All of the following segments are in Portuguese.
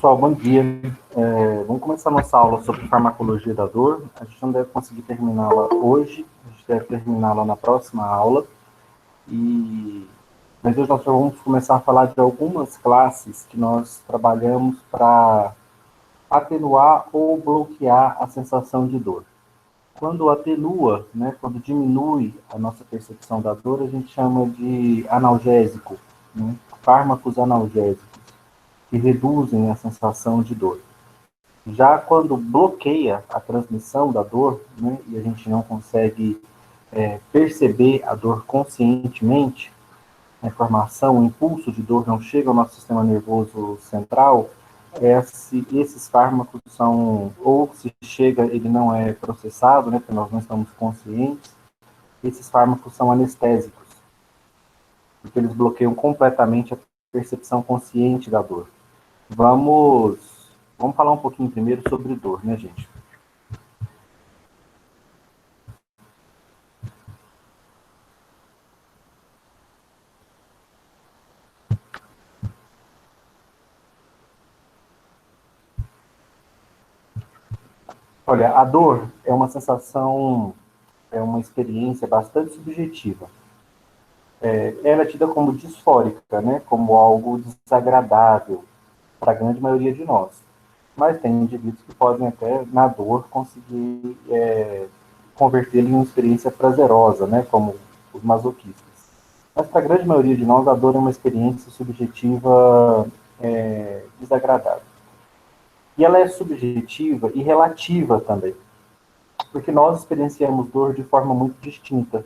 pessoal, bom dia. Vamos começar nossa aula sobre farmacologia da dor. A gente não deve conseguir terminá-la hoje, a gente deve terminá-la na próxima aula. Mas hoje nós vamos começar a falar de algumas classes que nós trabalhamos para atenuar ou bloquear a sensação de dor. Quando atenua, né, quando diminui a nossa percepção da dor, a gente chama de analgésico, né, fármacos analgésicos, que reduzem a sensação de dor. Já quando bloqueia a transmissão da dor, né, e a gente não consegue perceber a dor conscientemente, a informação, o impulso de dor não chega ao nosso sistema nervoso central, esses fármacos são, ou se chega, ele não é processado, né, porque nós não estamos conscientes, esses fármacos são anestésicos, porque eles bloqueiam completamente a percepção consciente da dor. Vamos falar um pouquinho primeiro sobre dor, né, gente? Olha, a dor é uma sensação, é uma experiência bastante subjetiva. Ela é tida como disfórica, né, como algo desagradável para a grande maioria de nós. Mas tem indivíduos que podem até, na dor, conseguir convertê-la em uma experiência prazerosa, né, como os masoquistas. Mas para a grande maioria de nós, a dor é uma experiência subjetiva desagradável. E ela é subjetiva e relativa também, porque nós experienciamos dor de forma muito distinta.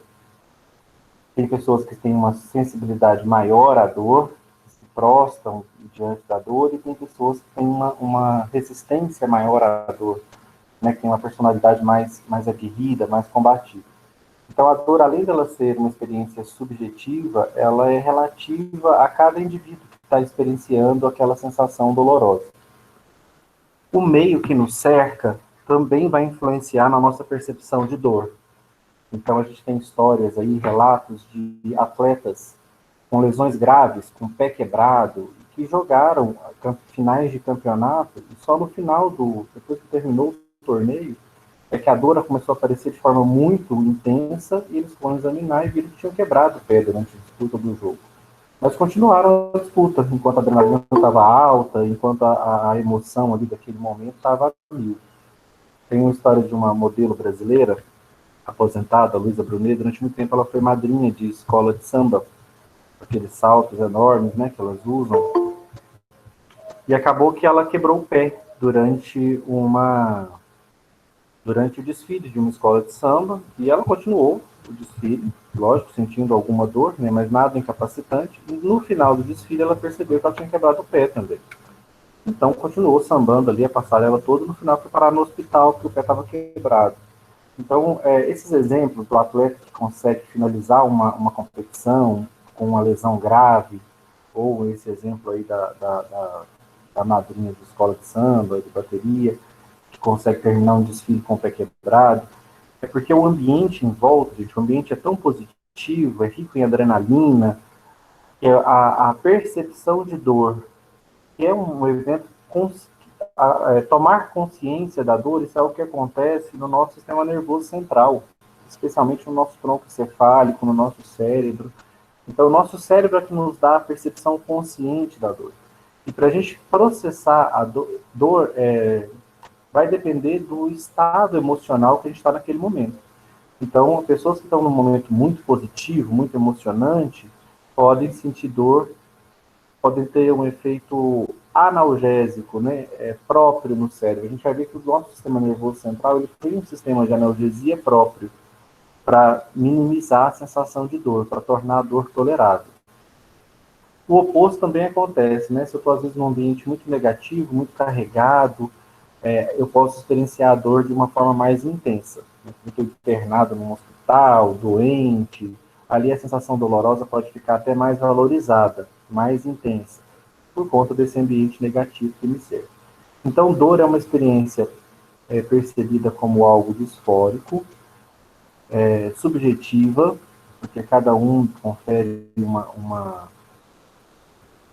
Tem pessoas que têm uma sensibilidade maior à dor, que se prostram diante da dor, e tem pessoas que têm uma resistência maior à dor, né, que tem uma personalidade mais aguerrida, mais combativa. Então, a dor, além dela ser uma experiência subjetiva, ela é relativa a cada indivíduo que está experienciando aquela sensação dolorosa. O meio que nos cerca também vai influenciar na nossa percepção de dor. Então, a gente tem histórias aí, relatos de atletas com lesões graves, com o pé quebrado, que jogaram finais de campeonato, e só no final, depois que terminou o torneio, é que a dor começou a aparecer de forma muito intensa, e eles foram examinar e viram que tinham quebrado o pé durante a disputa do jogo. Mas continuaram a disputa, enquanto a adrenalina estava alta, enquanto a emoção ali daquele momento estava a mil. Tem uma história de uma modelo brasileira, aposentada, Luísa Brunet. Durante muito tempo ela foi madrinha de escola de samba, aqueles saltos enormes, né, que elas usam. E acabou que ela quebrou o pé durante o desfile de uma escola de samba, e ela continuou o desfile, lógico, sentindo alguma dor, né, mas nada incapacitante, e no final do desfile ela percebeu que ela tinha quebrado o pé também. Então continuou sambando ali a passarela toda, no final foi parar no hospital, porque o pé estava quebrado. Então, esses exemplos do atleta que consegue finalizar uma competição com uma lesão grave, ou esse exemplo aí da madrinha de escola de samba, de bateria, que consegue terminar um desfile com o pé quebrado, é porque o ambiente em volta, gente, o ambiente é tão positivo, é rico em adrenalina, que a percepção de dor, que é um evento, tomar consciência da dor, isso é o que acontece no nosso sistema nervoso central, especialmente no nosso tronco encefálico, no nosso cérebro. Então, o nosso cérebro é que nos dá a percepção consciente da dor. E para a gente processar a dor vai depender do estado emocional que a gente está naquele momento. Então, pessoas que estão num momento muito positivo, muito emocionante, podem sentir dor, podem ter um efeito analgésico, né, próprio no cérebro. A gente vai ver que o nosso sistema nervoso central ele tem um sistema de analgesia próprio para minimizar a sensação de dor, para tornar a dor tolerável. O oposto também acontece, né? Se eu estou, às vezes, num ambiente muito negativo, muito carregado, eu posso experienciar a dor de uma forma mais intensa. Eu estou internado num hospital, doente, ali a sensação dolorosa pode ficar até mais valorizada, mais intensa, por conta desse ambiente negativo que me cerca. Então, dor é uma experiência percebida como algo disfórico, subjetiva, porque cada um confere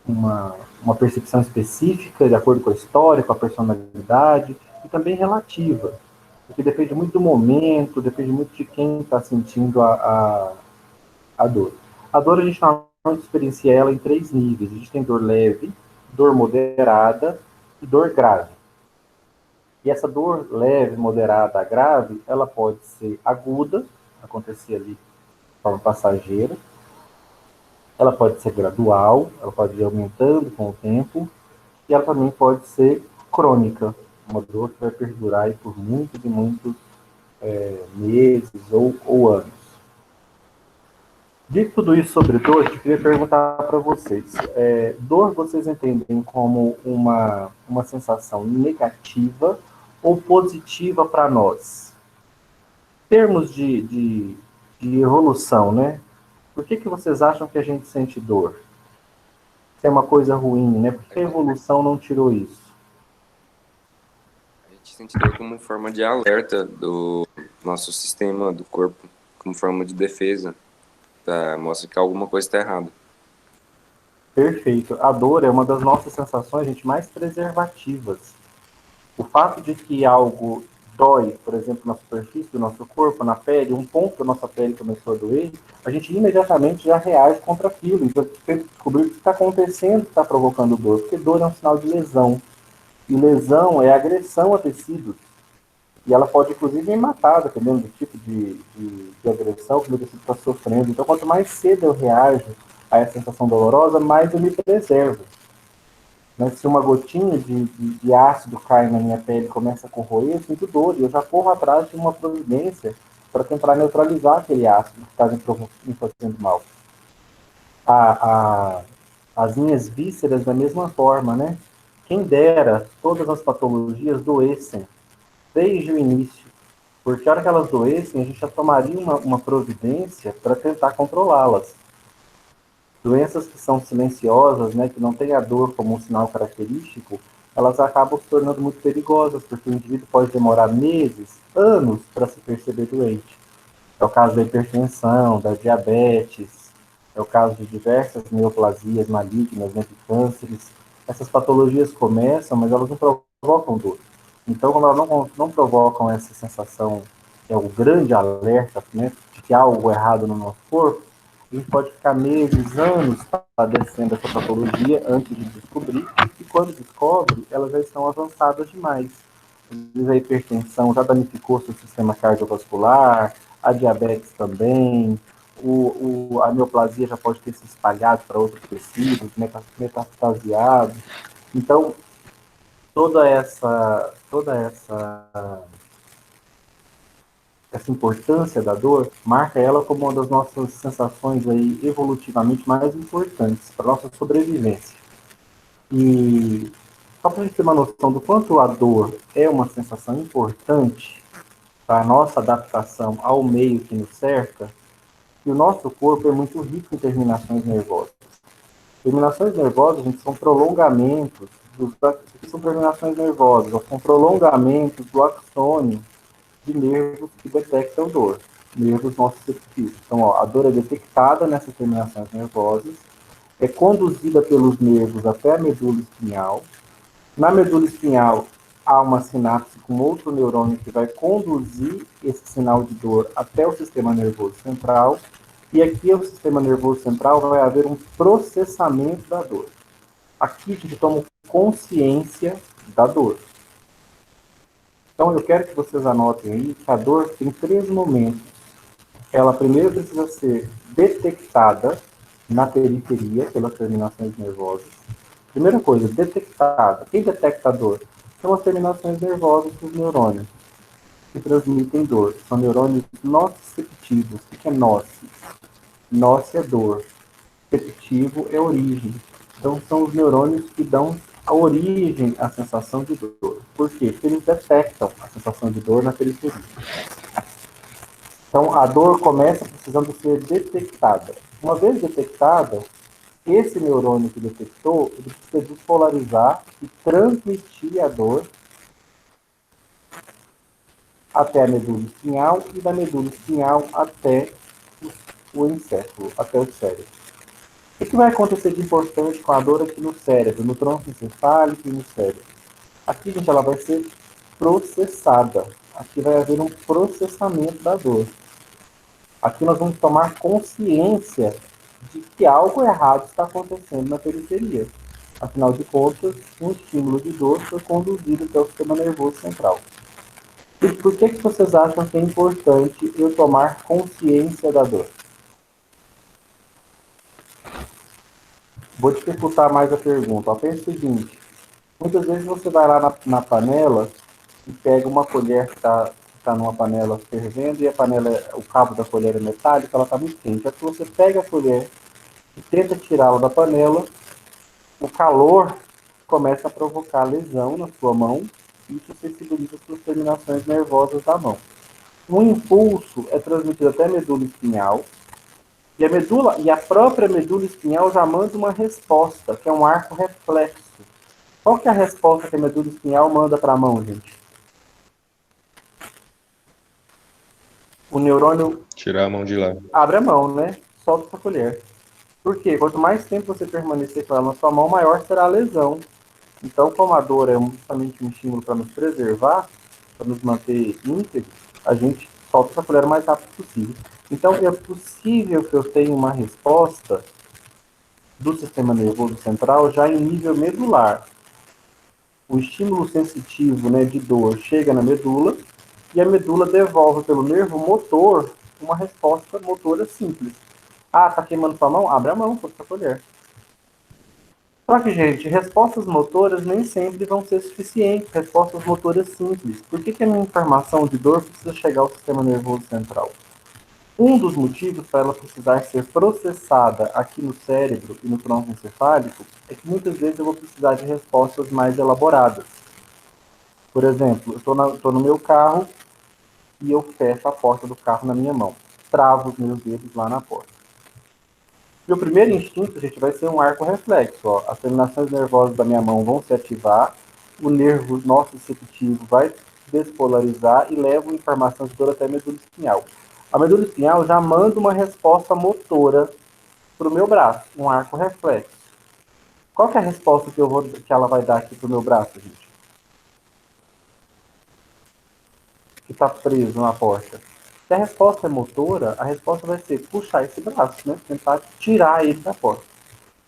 uma percepção específica, de acordo com a história, com a personalidade, e também relativa, porque depende muito do momento, depende muito de quem está sentindo a dor. A dor, a gente normalmente experiencia ela em 3 níveis. A gente tem dor leve, dor moderada e dor grave. E essa dor leve, moderada, grave, ela pode ser aguda, acontecer ali de forma passageira, ela pode ser gradual, ela pode ir aumentando com o tempo, e ela também pode ser crônica, uma dor que vai perdurar aí por muitos e muitos meses ou anos. Dito tudo isso sobre dor, eu queria perguntar para vocês. Dor vocês entendem como uma sensação negativa ou positiva para nós? Em termos de evolução, né? Por que vocês acham que a gente sente dor? Se é uma coisa ruim, né? Por que a evolução não tirou isso? A gente sente dor como forma de alerta do nosso sistema do corpo, como forma de defesa, mostra que alguma coisa está errada. Perfeito. A dor é uma das nossas sensações, gente, mais preservativas. O fato de que algo dói, por exemplo, na superfície do nosso corpo, na pele, um ponto da nossa pele começou a doer, a gente imediatamente já reage contra aquilo. Então, tenta descobrir o que está acontecendo que está provocando dor, porque dor é um sinal de lesão. E lesão é agressão a tecidos. E ela pode, inclusive, matar, dependendo do tipo de agressão que o meu tecido está sofrendo. Então, quanto mais cedo eu reajo a essa sensação dolorosa, mais eu me preservo. Né? Se uma gotinha de ácido cai na minha pele e começa a corroer, eu sinto dor, e eu já corro atrás de uma providência para tentar neutralizar aquele ácido que está me fazendo mal. A, a, as minhas vísceras, da mesma forma, né? Quem dera todas as patologias doessem desde o início, porque a hora que elas doessem, a gente já tomaria uma providência para tentar controlá-las. Doenças que são silenciosas, né, que não têm a dor como um sinal característico, elas acabam se tornando muito perigosas, porque o indivíduo pode demorar meses, anos, para se perceber doente. É o caso da hipertensão, da diabetes, é o caso de diversas neoplasias malignas, né, de cânceres. Essas patologias começam, mas elas não provocam dor. Então, quando elas não provocam essa sensação, que é o grande alerta, né, de que há algo errado no nosso corpo, a gente pode ficar meses, anos padecendo essa patologia antes de descobrir, e quando descobre, elas já estão avançadas demais. Às vezes a hipertensão já danificou seu sistema cardiovascular, a diabetes também, a neoplasia já pode ter se espalhado para outros tecidos, metastasiado. Então, toda essa importância da dor marca ela como uma das nossas sensações aí evolutivamente mais importantes para a nossa sobrevivência. E só para a gente ter uma noção do quanto a dor é uma sensação importante para a nossa adaptação ao meio que nos cerca, e o nosso corpo é muito rico em terminações nervosas. Terminações nervosas, gente, são prolongamentos são terminações nervosas, são prolongamentos do axônio de nervos que detectam dor, nervos nociceptivos. Então, ó, a dor é detectada nessas terminações nervosas, é conduzida pelos nervos até a medula espinhal. Na medula espinhal, há uma sinapse com outro neurônio que vai conduzir esse sinal de dor até o sistema nervoso central. E aqui, o sistema nervoso central, vai haver um processamento da dor. Aqui, a gente toma consciência da dor. Então, eu quero que vocês anotem aí que a dor tem 3 momentos. Ela primeiro precisa ser detectada na periferia, pelas terminações nervosas. Primeira coisa, detectada. Quem detecta a dor? São as terminações nervosas dos neurônios que transmitem dor. São neurônios nociceptivos. O que é noce? Noce é dor. Ceptivo é origem. Então, são os neurônios que dão a origem à sensação de dor. Por quê? Porque eles detectam a sensação de dor na periferia. Então, a dor começa precisando ser detectada. Uma vez detectada, esse neurônio que detectou, ele precisa despolarizar e transmitir a dor até a medula espinhal e da medula espinhal até o encéfalo, até o cérebro. O que vai acontecer de importante com a dor aqui no cérebro, no tronco encefálico e no cérebro? Aqui, gente, ela vai ser processada. Aqui vai haver um processamento da dor. Aqui nós vamos tomar consciência de que algo errado está acontecendo na periferia. Afinal de contas, um estímulo de dor foi conduzido até o sistema nervoso central. E por que vocês acham que é importante eu tomar consciência da dor? Vou dificultar mais a pergunta. Ó, pensa o seguinte: muitas vezes você vai lá na panela e pega uma colher que está numa panela fervendo e a panela, o cabo da colher é metálico, ela está muito quente. Aí você pega a colher e tenta tirá-la da panela, o calor começa a provocar lesão na sua mão e isso sensibiliza as suas terminações nervosas da mão. Um impulso é transmitido até a medula espinhal e a própria medula espinhal já manda uma resposta, que é um arco reflexo. Qual que é a resposta que a medula espinhal manda para a mão, gente? O neurônio Tirar a mão de lá. abre a mão, né? Solta essa colher. Por quê? Quanto mais tempo você permanecer com ela na sua mão, maior será a lesão. Então, como a dor é justamente um estímulo para nos preservar, para nos manter íntegros, a gente solta essa colher o mais rápido possível. Então, é possível que eu tenha uma resposta do sistema nervoso central já em nível medular. O estímulo sensitivo, né, de dor chega na medula e a medula devolve pelo nervo motor uma resposta motora simples. Ah, tá queimando sua mão? Abre a mão, solta a colher. Só que, gente, respostas motoras nem sempre vão ser suficientes, respostas motoras simples. Por que a minha informação de dor precisa chegar ao sistema nervoso central? Um dos motivos para ela precisar ser processada aqui no cérebro e no tronco encefálico é que muitas vezes eu vou precisar de respostas mais elaboradas. Por exemplo, eu estou no meu carro e eu fecho a porta do carro na minha mão. Travo os meus dedos lá na porta. Meu primeiro instinto, gente, vai ser um arco reflexo. Ó. As terminações nervosas da minha mão vão se ativar, o nervo nociceptivo vai despolarizar e leva a informação de dor até a medula espinhal. A medula espinhal já manda uma resposta motora para o meu braço, um arco reflexo. Qual que é a resposta que ela vai dar aqui para o meu braço, gente? Que está preso na porta. Se a resposta é motora, a resposta vai ser puxar esse braço, né? Tentar tirar ele da porta.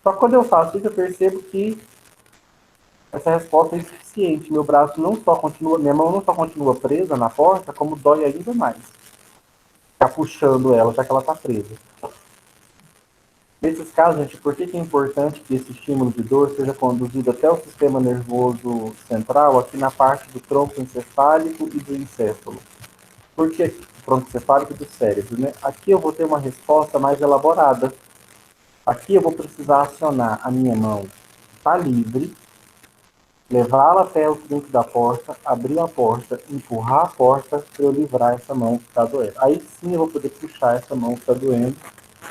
Só que quando eu faço isso, eu percebo que essa resposta é insuficiente. Meu braço não só continua, minha mão não só continua presa na porta, como dói ainda mais. Tá puxando ela, já que ela está presa. Nesses casos, gente, por que é importante que esse estímulo de dor seja conduzido até o sistema nervoso central, aqui na parte do tronco encefálico e do encéfalo? Por que tronco encefálico e do cérebro, né? Aqui eu vou ter uma resposta mais elaborada. Aqui eu vou precisar acionar a minha mão, está livre, levá-la até o trinco da porta, abrir a porta, empurrar a porta para eu livrar essa mão que está doendo. Aí sim eu vou poder puxar essa mão que está doendo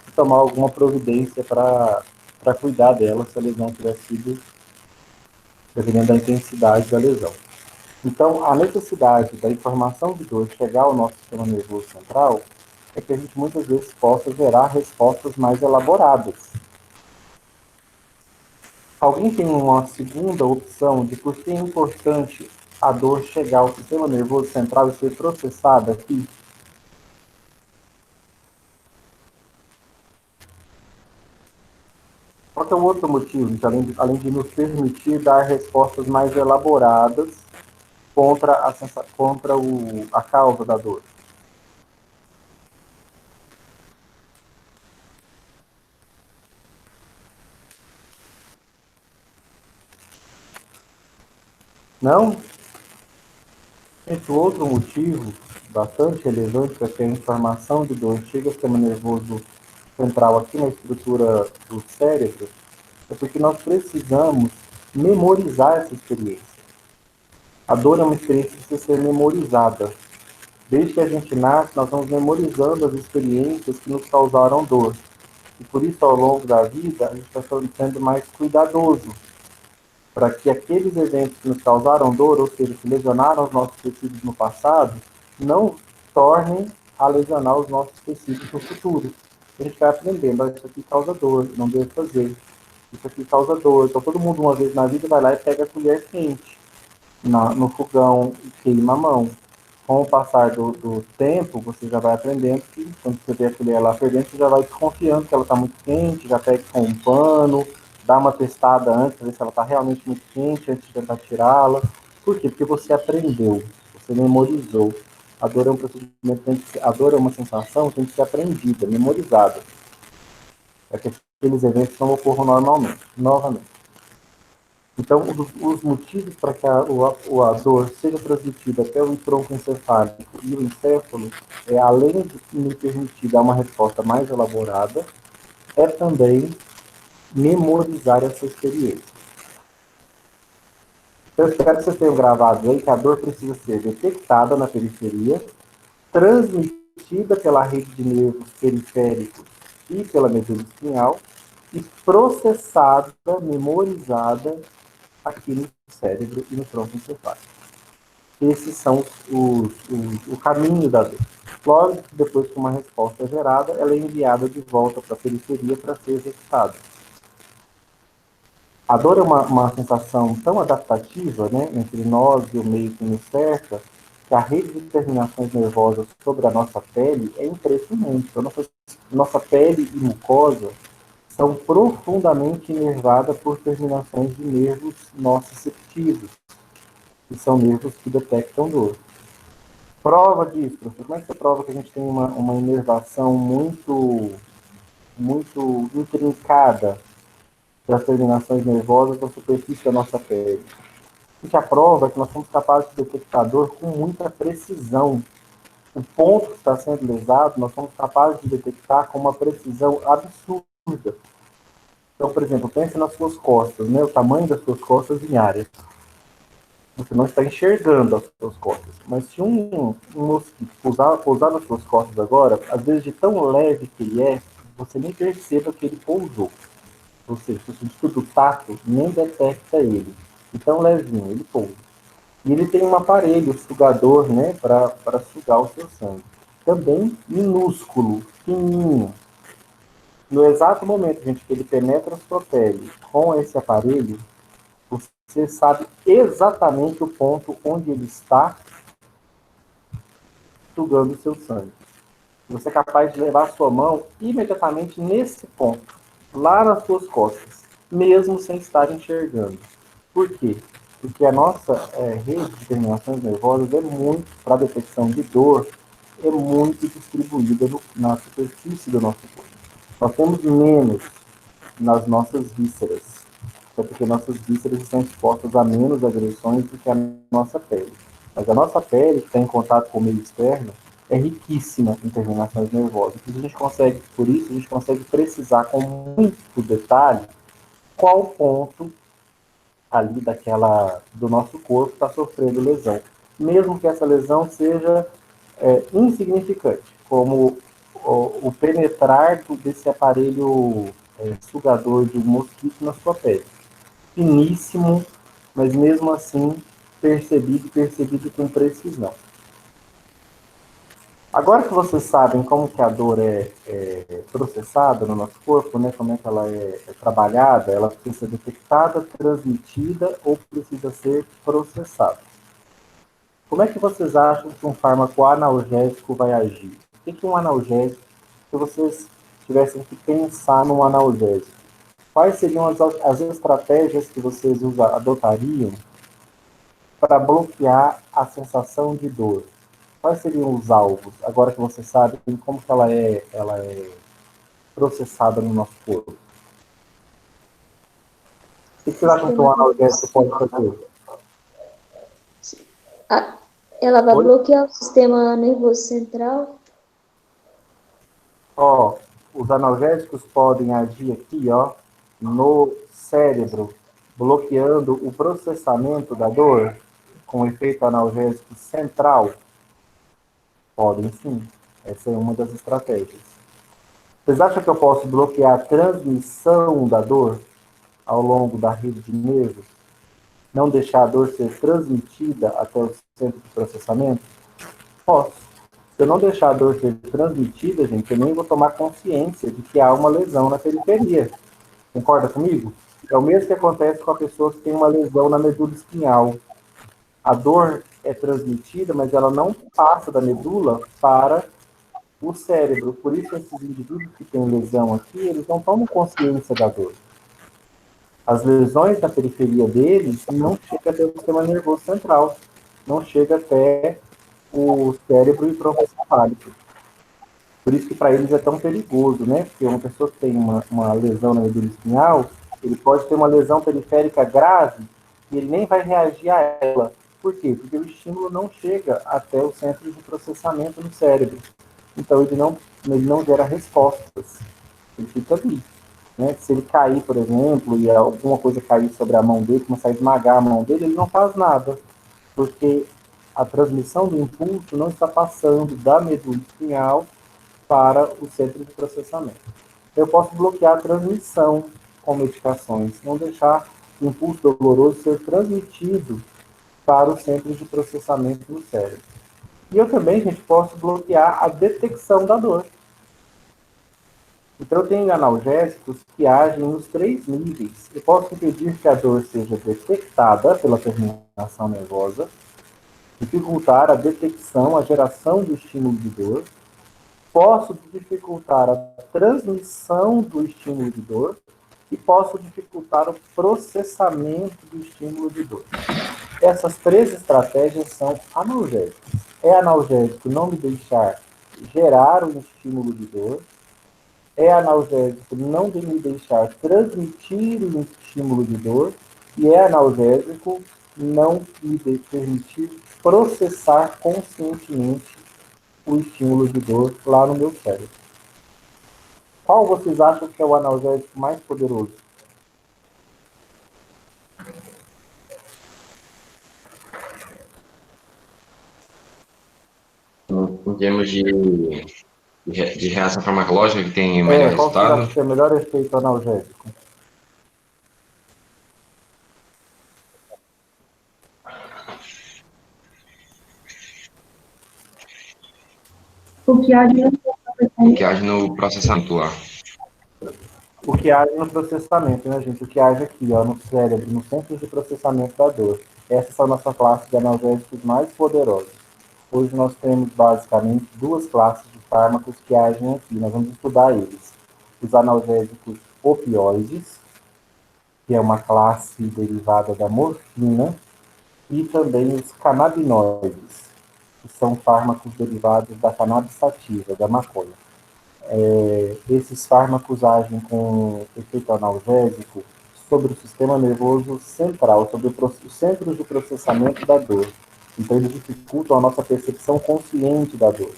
e tomar alguma providência para cuidar dela se a lesão tiver sido dependendo da intensidade da lesão. Então, a necessidade da informação de dor chegar ao nosso sistema nervoso central é que a gente muitas vezes possa gerar respostas mais elaboradas. Alguém tem uma segunda opção de por que é importante a dor chegar ao sistema nervoso central e ser processada aqui? Qual é o outro motivo, além de nos permitir dar respostas mais elaboradas contra a causa da dor? Não? Esse outro motivo, bastante relevante, para que a informação de dor chegue ao sistema nervoso central aqui na estrutura do cérebro, é porque nós precisamos memorizar essa experiência. A dor é uma experiência que precisa ser memorizada. Desde que a gente nasce, nós vamos memorizando as experiências que nos causaram dor. E por isso, ao longo da vida, a gente está sendo mais cuidadoso para que aqueles eventos que nos causaram dor, ou seja, que lesionaram os nossos tecidos no passado, não tornem a lesionar os nossos tecidos no futuro. a gente vai aprendendo, ó, isso aqui causa dor, não devo fazer. Isso aqui causa dor. Então todo mundo, uma vez na vida, vai lá e pega a colher quente no fogão e queima a mão. Com o passar do tempo, você já vai aprendendo que quando você vê a colher lá fervendo, você já vai desconfiando que ela está muito quente, já pega com um pano, dá uma testada antes, para ver se ela está realmente muito quente, antes de tentar tirá-la. Por quê? Porque você aprendeu, você memorizou. A dor é um procedimento, a dor é uma sensação que tem que ser aprendida, memorizada. É que aqueles eventos não ocorram normalmente, novamente. Então, os motivos para que a dor seja transmitida até o tronco encefálico e o encéfalo, além de me permitir dar uma resposta mais elaborada, é também memorizar essa experiência. Então, eu espero que vocês tenham gravado aí que a dor precisa ser detectada na periferia, transmitida pela rede de nervos periféricos e pela medula espinhal, e processada, memorizada aqui no cérebro e no tronco encefálico. Esses são o caminho da dor. Lógico que depois que uma resposta é gerada, ela é enviada de volta para a periferia para ser executada. A dor é uma sensação tão adaptativa, né, entre nós e o meio que nos cerca, que a rede de terminações nervosas sobre a nossa pele é impressionante. A nossa pele e mucosa são profundamente inervadas por terminações de nervos nociceptivos, que são nervos que detectam dor. Prova disso, professor. Como é que você prova que a gente tem uma inervação muito intrincada das terminações nervosas na superfície da nossa pele? A gente aprova que nós somos capazes de detectar dor com muita precisão. O ponto que está sendo lesado, nós somos capazes de detectar com uma precisão absurda. Então, por exemplo, pense nas suas costas, né? O tamanho das suas costas em área. Você não está enxergando as suas costas. Mas se um mosquito pousar nas suas costas agora, às vezes de tão leve que ele é, você nem perceba que ele pousou. Ou seja, o sentido do tato nem detecta ele. De tão levinho, ele pousa. E ele tem um aparelho sugador, né, para sugar o seu sangue. Também minúsculo, fininho. No exato momento, gente, que ele penetra a sua pele com esse aparelho, você sabe exatamente o ponto onde ele está sugando o seu sangue. Você é capaz de levar a sua mão imediatamente nesse ponto, lá nas suas costas, mesmo sem estar enxergando. Por quê? Porque a nossa rede de terminações nervosas é muito, para detecção de dor, é muito distribuída na superfície do nosso corpo. Nós temos menos nas nossas vísceras, é porque nossas vísceras estão expostas a menos agressões do que a nossa pele. Mas a nossa pele, que está em contato com o meio externo, é riquíssima em terminações nervosas. Por isso, a gente consegue precisar com muito detalhe qual ponto ali do nosso corpo está sofrendo lesão. Mesmo que essa lesão seja insignificante, como o penetrar desse aparelho sugador de um mosquito na sua pele. Finíssimo, mas mesmo assim percebido com precisão. Agora que vocês sabem como que a dor é processada no nosso corpo, né, como é que ela é trabalhada, ela precisa ser detectada, transmitida ou precisa ser processada. Como é que vocês acham que um fármaco analgésico vai agir? O que é um analgésico? Se vocês tivessem que pensar num analgésico, quais seriam as estratégias que vocês adotariam para bloquear a sensação de dor? Quais seriam os alvos, agora que você sabe como que ela é processada no nosso corpo? O que vocês acham que um analgésico pode fazer? Ela vai bloquear o sistema nervoso central? Ó, os analgésicos podem agir aqui, ó, no cérebro, bloqueando o processamento da dor com efeito analgésico central. Podem sim. Essa é uma das estratégias. Vocês acham que eu posso bloquear a transmissão da dor ao longo da rede de nervos? Não deixar a dor ser transmitida até o centro de processamento? Posso. Se eu não deixar a dor ser transmitida, gente, eu nem vou tomar consciência de que há uma lesão na periferia. Concorda comigo? É o mesmo que acontece com a pessoa que tem uma lesão na medula espinhal. A dor é transmitida, mas ela não passa da medula para o cérebro. Por isso, esses indivíduos que têm lesão aqui, eles não tomam consciência da dor. As lesões na periferia deles não chegam até o sistema nervoso central, não chega até o cérebro e o tronco encefálico. Por isso que para eles é tão perigoso, né? Porque uma pessoa que tem uma lesão na medula espinhal, ele pode ter uma lesão periférica grave e ele nem vai reagir a ela. Por quê? Porque o estímulo não chega até o centro de processamento no cérebro. Então ele não gera respostas. Ele fica ali. Né? Se ele cair, por exemplo, e alguma coisa cair sobre a mão dele, começar a esmagar a mão dele, ele não faz nada. Porque a transmissão do impulso não está passando da medula espinhal para o centro de processamento. Eu posso bloquear a transmissão com medicações, não deixar o impulso doloroso ser transmitido para o centro de processamento no cérebro. E eu também, gente, posso bloquear a detecção da dor. Então, eu tenho analgésicos que agem nos 3 níveis. Eu posso impedir que a dor seja detectada pela terminação nervosa, dificultar a detecção, a geração do estímulo de dor, posso dificultar a transmissão do estímulo de dor e posso dificultar o processamento do estímulo de dor. Essas 3 estratégias são analgésicas. É analgésico não me deixar gerar um estímulo de dor, é analgésico não me deixar transmitir o estímulo de dor e é analgésico não me permitir processar conscientemente o estímulo de dor lá no meu cérebro. Qual vocês acham que é o analgésico mais poderoso? Em termos de reação farmacológica, que tem melhor Qual vocês acham resultado, que é o melhor efeito analgésico? O que age que age no processamento lá. O que age no processamento, né, gente? O que age aqui, ó, no cérebro, no centro de processamento da dor. Essa é a nossa classe de analgésicos mais poderosos. Hoje nós temos basicamente 2 classes de fármacos que agem aqui. Nós vamos estudar eles. Os analgésicos opioides, que é uma classe derivada da morfina, e também os canabinoides, que são fármacos derivados da cannabis sativa, da maconha. Esses fármacos agem com efeito analgésico sobre o sistema nervoso central, sobre os centros de processamento da dor. Então, eles dificultam a nossa percepção consciente da dor.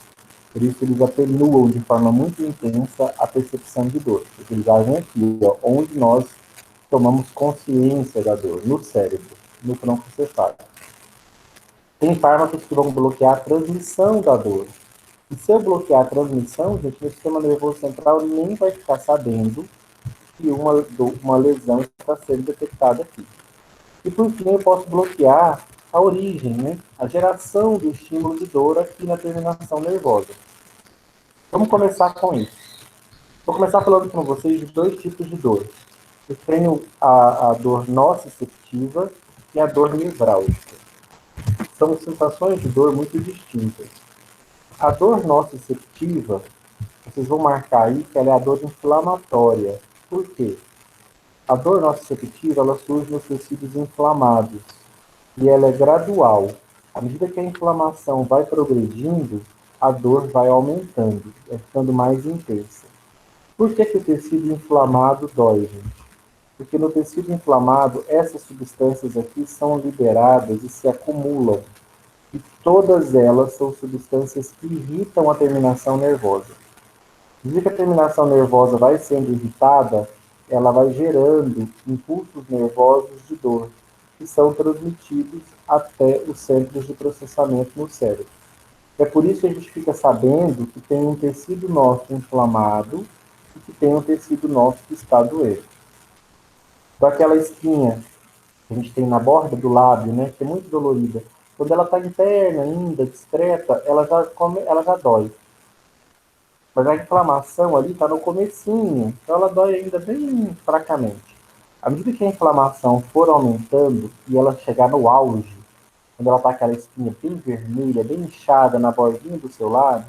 Por isso, eles atenuam de forma muito intensa a percepção de dor. Porque eles agem aqui, ó, onde nós tomamos consciência da dor, no cérebro, no tronco encefálico. Tem fármacos que vão bloquear a transmissão da dor. E se eu bloquear a transmissão, gente, meu sistema nervoso central nem vai ficar sabendo que uma lesão está sendo detectada aqui. E por fim, eu posso bloquear a origem, né? A geração do estímulo de dor aqui na terminação nervosa. Vamos começar com isso. Vou começar falando com vocês de 2 tipos de dor. Eu tenho a dor nociceptiva e a dor nevrálgica. São sensações de dor muito distintas. A dor nociceptiva, vocês vão marcar aí que ela é a dor inflamatória. Por quê? A dor nociceptiva, ela surge nos tecidos inflamados e ela é gradual. À medida que a inflamação vai progredindo, a dor vai aumentando, vai ficando mais intensa. Por que o tecido inflamado dói, gente? Porque no tecido inflamado, essas substâncias aqui são liberadas e se acumulam. E todas elas são substâncias que irritam a terminação nervosa. À medida que a terminação nervosa vai sendo irritada, ela vai gerando impulsos nervosos de dor, que são transmitidos até os centros de processamento no cérebro. É por isso que a gente fica sabendo que tem um tecido nosso inflamado e que tem um tecido nosso que está doendo. Então, aquela espinha que a gente tem na borda do lábio, né, que é muito dolorida, Quando ela está interna ainda, discreta, ela já dói. Mas a inflamação ali está no comecinho, então ela dói ainda bem fracamente. À medida que a inflamação for aumentando e ela chegar no auge, quando ela está aquela espinha bem vermelha, bem inchada na bordinha do seu lado,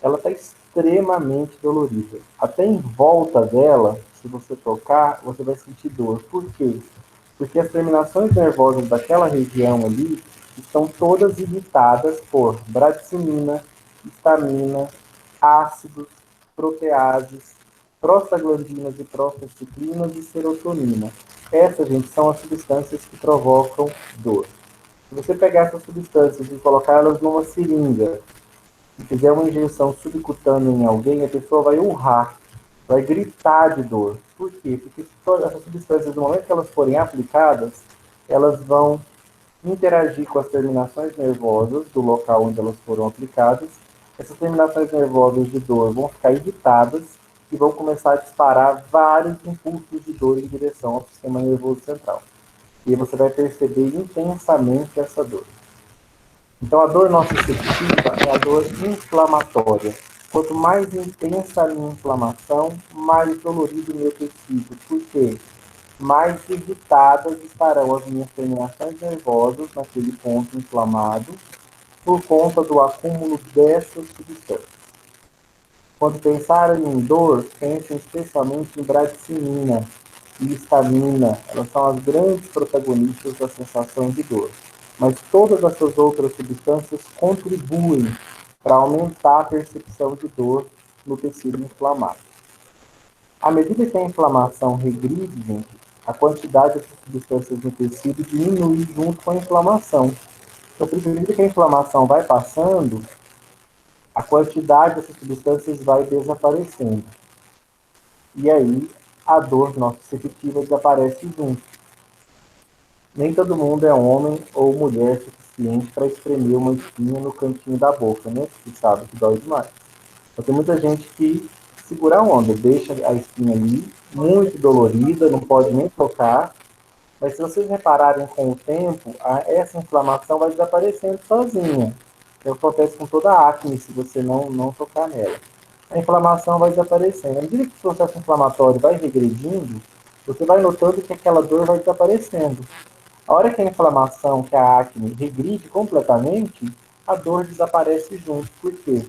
ela está extremamente dolorida. Até em volta dela, se você tocar, você vai sentir dor. Por quê? Porque as terminações nervosas daquela região ali estão todas irritadas por bradicimina, histamina, ácidos, proteases, prostaglandinas e prostaciclinas e serotonina. Essas, gente, são as substâncias que provocam dor. Se você pegar essas substâncias e colocar elas numa seringa e fizer uma injeção subcutânea em alguém, a pessoa vai urrar, vai gritar de dor. Por quê? Porque todas essas substâncias, no momento que elas forem aplicadas, elas vão interagir com as terminações nervosas do local onde elas foram aplicadas. Essas terminações nervosas de dor vão ficar irritadas e vão começar a disparar vários impulsos de dor em direção ao sistema nervoso central. E você vai perceber intensamente essa dor. Então, a dor nociceptiva é a dor inflamatória. Quanto mais intensa a minha inflamação, mais dolorido o meu tecido. Por quê? Mais irritadas estarão as minhas terminações nervosas naquele ponto inflamado por conta do acúmulo dessas substâncias. Quando pensarem em dor, pensem especialmente em bradicimina e histamina. Elas são as grandes protagonistas da sensação de dor. Mas todas essas outras substâncias contribuem para aumentar a percepção de dor no tecido inflamado. À medida que a inflamação regride, gente, a quantidade dessas substâncias no tecido diminui junto com a inflamação. Então, à medida que a inflamação vai passando, a quantidade dessas substâncias vai desaparecendo. E aí, a dor nociceptiva desaparece junto. Nem todo mundo é homem ou mulher suficiente para espremer uma espinha no cantinho da boca, né? Você sabe que dói demais. Então, tem muita gente que segura a onda, deixa a espinha ali, muito dolorida, não pode nem tocar. Mas se vocês repararem com o tempo, essa inflamação vai desaparecendo sozinha. É o que acontece com toda a acne, se você não tocar nela. A inflamação vai desaparecendo. À medida que o processo inflamatório vai regredindo, você vai notando que aquela dor vai desaparecendo. A hora que a inflamação, que a acne regride completamente, a dor desaparece junto. Por quê?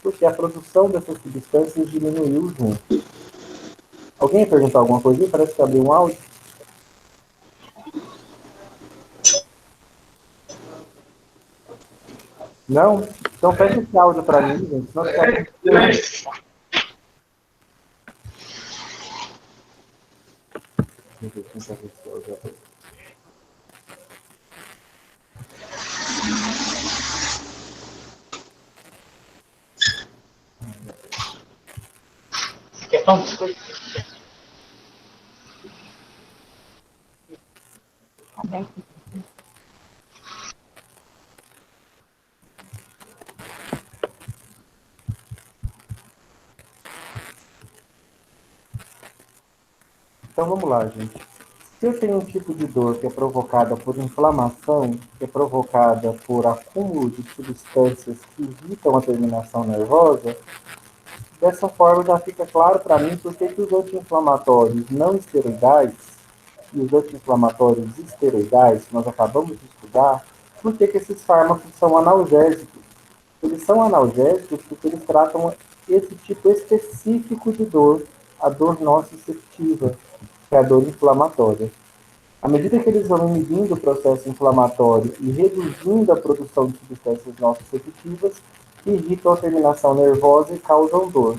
Porque a produção dessas substâncias diminuiu junto. Alguém ia perguntar alguma coisa? Parece que abriu um áudio. Não? Então fecha esse áudio para mim, gente. Senão fica... Então vamos lá, gente. Se eu tenho um tipo de dor que é provocada por inflamação, que é provocada por acúmulo de substâncias que irritam a terminação nervosa, dessa forma já fica claro para mim por que os anti-inflamatórios não esteroidais e os anti-inflamatórios esteroidais, que nós acabamos de estudar, por que esses fármacos são analgésicos. Eles são analgésicos porque eles tratam esse tipo específico de dor, a dor nociceptiva, que é a dor inflamatória. À medida que eles vão inibindo o processo inflamatório e reduzindo a produção de substâncias nociceptivas, irritam a terminação nervosa e causam dor.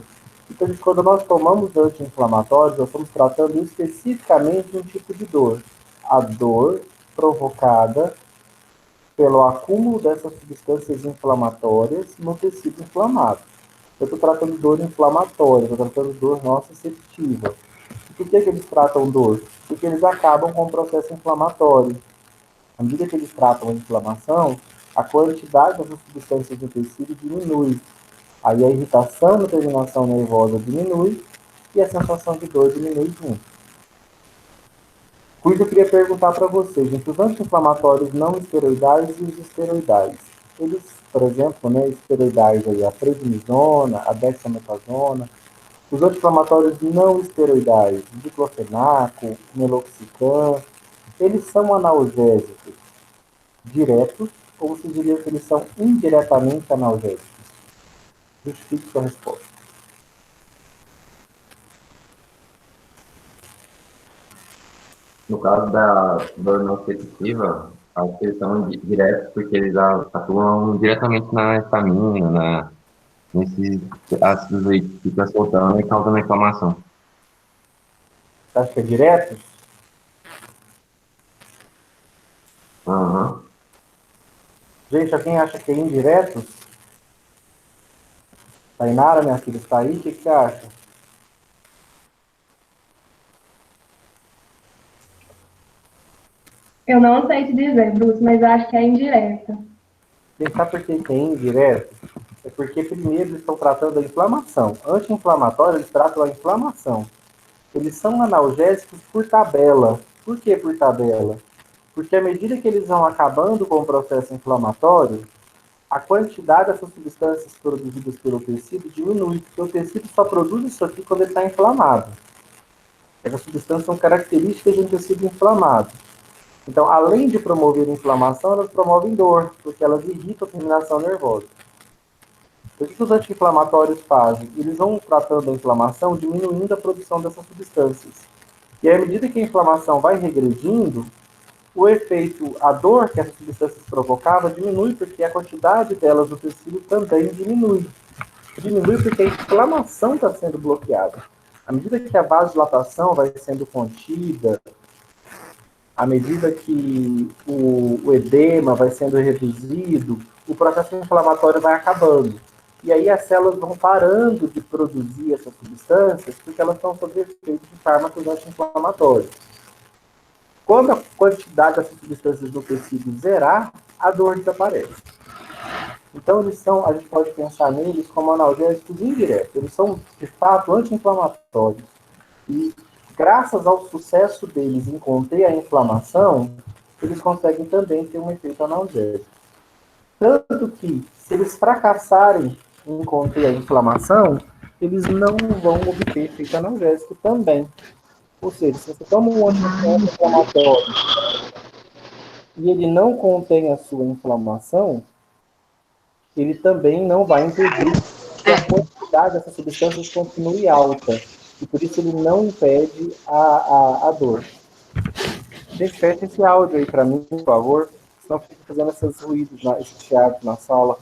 Então, quando nós tomamos anti-inflamatórios, nós estamos tratando especificamente um tipo de dor. A dor provocada pelo acúmulo dessas substâncias inflamatórias no tecido inflamado. Eu estou tratando dor inflamatória, estou tratando dor nociceptiva. E por que eles tratam dor? Porque eles acabam com o processo inflamatório. À medida que eles tratam a inflamação, a quantidade dessas substâncias no tecido diminui. Aí a irritação na terminação nervosa diminui e a sensação de dor diminui junto. Por isso eu queria perguntar para vocês, entre os anti-inflamatórios não esteroidais e os esteroidais, eles, por exemplo, né, esteroidais aí, a prednisona, a dexametasona, os anti-inflamatórios não esteroidais, diclofenaco, meloxicam, eles são analgésicos diretos ou você diria que eles são indiretamente analgésicos? Justifique sua resposta. No caso da dor não repetitiva, acho que eles são diretos porque eles atuam diretamente na estamina, nesses ácidos aí que fica soltando e causando inflamação. Você acha que é diretos? Aham. Gente, alguém acha que é indiretos? Tainara, minha filha, está aí? O que você acha? Eu não sei te dizer, Bruce, mas acho que é indireta. Pensar por que é indireto? É porque, primeiro, eles estão tratando a inflamação. Anti-inflamatório, eles tratam a inflamação. Eles são analgésicos por tabela. Por que por tabela? Porque à medida que eles vão acabando com o processo inflamatório, a quantidade dessas substâncias produzidas pelo tecido diminui, porque o tecido só produz isso aqui quando ele está inflamado. Essas substâncias são características de um tecido inflamado. Então, além de promover inflamação, elas promovem dor, porque elas irritam a terminação nervosa. O que os anti-inflamatórios fazem? Eles vão tratando a inflamação, diminuindo a produção dessas substâncias. E à medida que a inflamação vai regredindo, o efeito, a dor que essas substâncias provocavam diminui, porque a quantidade delas no tecido também diminui. Diminui porque a inflamação está sendo bloqueada. À medida que a vasodilatação vai sendo contida, à medida que o edema vai sendo reduzido, o processo inflamatório vai acabando. E aí as células vão parando de produzir essas substâncias porque elas estão sob efeito de fármacos anti-inflamatórios. Quando a quantidade dessas substâncias no tecido zerar, a dor desaparece. Então, a gente pode pensar neles como analgésicos indiretos. Eles são, de fato, anti-inflamatórios. E, graças ao sucesso deles em conter a inflamação, eles conseguem também ter um efeito analgésico. Tanto que, se eles fracassarem em conter a inflamação, eles não vão obter efeito analgésico também. Ou seja, se você toma um anti-inflamatório e ele não contém a sua inflamação, ele também não vai impedir que a quantidade dessas substâncias continue alta. E por isso ele não impede a dor. Gente, fecha esse áudio aí para mim, por favor. Senão fica fazendo esses ruídos, esses chiados na sala.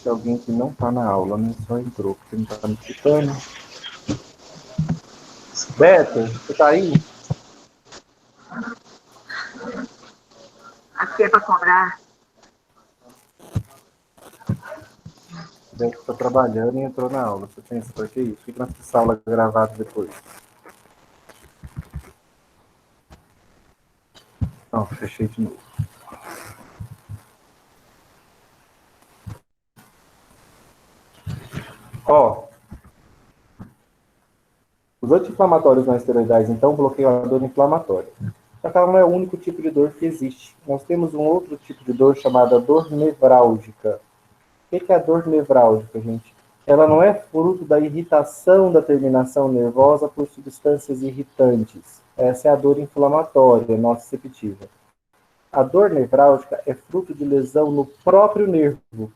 Tem alguém que não está na aula, né? Só entrou, porque não está me escutando. Beto, você está aí? Aqui é para cobrar. Beto está trabalhando e entrou na aula. Você pensa, por que isso? Fica nessa sala gravada depois. Não, fechei de novo. Ó, os anti-inflamatórios não esteroidais, então, bloqueiam a dor inflamatória. Só que ela não é o único tipo de dor que existe. Nós temos um outro tipo de dor chamada dor nevrálgica. O que é a dor nevrálgica, gente? Ela não é fruto da irritação da terminação nervosa por substâncias irritantes. Essa é a dor inflamatória, nociceptiva. A dor nevrálgica é fruto de lesão no próprio nervo.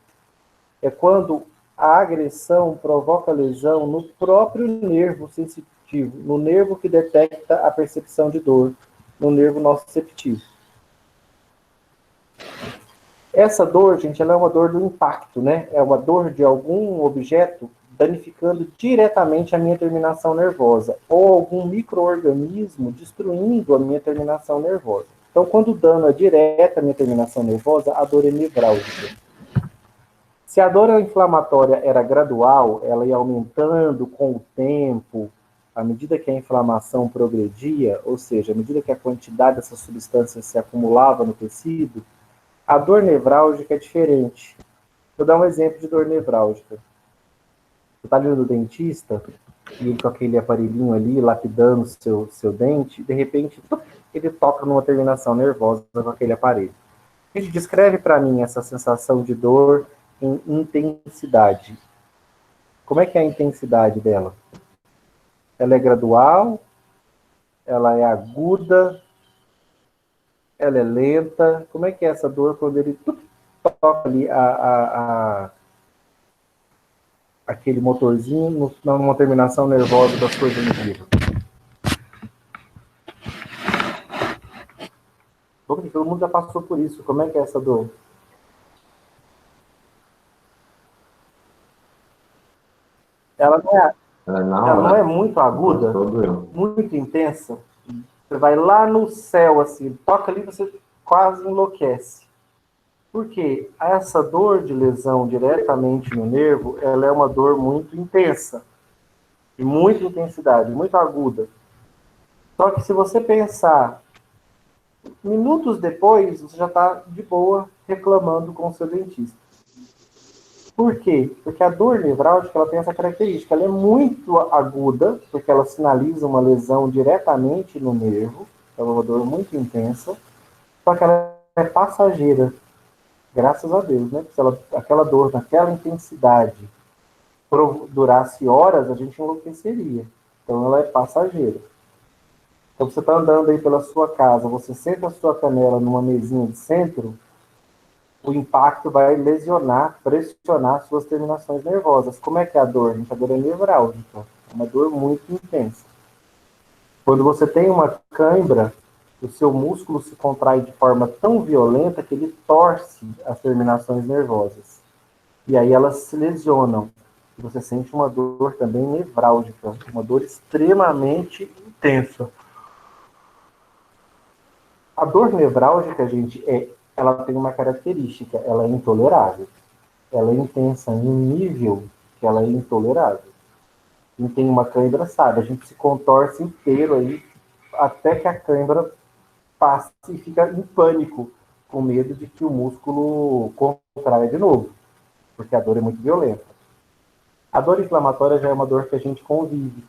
É quando a agressão provoca lesão no próprio nervo sensitivo, no nervo que detecta a percepção de dor, no nervo nociceptivo. Essa dor, gente, ela é uma dor do impacto, né? É uma dor de algum objeto danificando diretamente a minha terminação nervosa, ou algum micro-organismo destruindo a minha terminação nervosa. Então, quando o dano é direto à minha terminação nervosa, a dor é nevrálgica. Se a dor inflamatória era gradual, ela ia aumentando com o tempo, à medida que a inflamação progredia, ou seja, à medida que a quantidade dessas substâncias se acumulava no tecido, a dor nevrálgica é diferente. Vou dar um exemplo de dor nevrálgica. Você está ali no dentista, e ele com aquele aparelhinho ali, lapidando seu dente, de repente, ele toca numa terminação nervosa com aquele aparelho. Gente, descreve para mim essa sensação de dor em intensidade. Como é que é a intensidade dela? Ela é gradual? Ela é aguda? Ela é lenta? Como é que é essa dor quando ele toca ali aquele motorzinho numa terminação nervosa da sua gengiva? Todo mundo já passou por isso. Como é que é essa dor? Ela não é muito aguda, muito intensa. Você vai lá no céu, assim, toca ali, você quase enlouquece. Por quê? Essa dor de lesão diretamente no nervo, ela é uma dor muito intensa, de muita intensidade, muito aguda. Só que se você pensar, minutos depois, você já está de boa reclamando com o seu dentista. Por quê? Porque a dor nevrálgica ela tem essa característica. Ela é muito aguda, porque ela sinaliza uma lesão diretamente no nervo. É uma dor muito intensa. Só que ela é passageira. Graças a Deus, né? Porque se aquela dor naquela intensidade durasse horas, a gente enlouqueceria. Então ela é passageira. Então você está andando aí pela sua casa, você senta a sua canela numa mesinha de centro, o impacto vai lesionar, pressionar suas terminações nervosas. Como é que é a dor? A dor é nevrálgica, é uma dor muito intensa. Quando você tem uma cãibra, o seu músculo se contrai de forma tão violenta que ele torce as terminações nervosas. E aí elas se lesionam. E você sente uma dor também nevrálgica, uma dor extremamente intensa. A dor nevrálgica, gente, ela tem uma característica, ela é intolerável. Ela é intensa em um nível que ela é intolerável. Quem tem uma cãibra sabe, a gente se contorce inteiro aí até que a cãibra passe e fica em pânico, com medo de que o músculo contraia de novo, porque a dor é muito violenta. A dor inflamatória já é uma dor que a gente convive,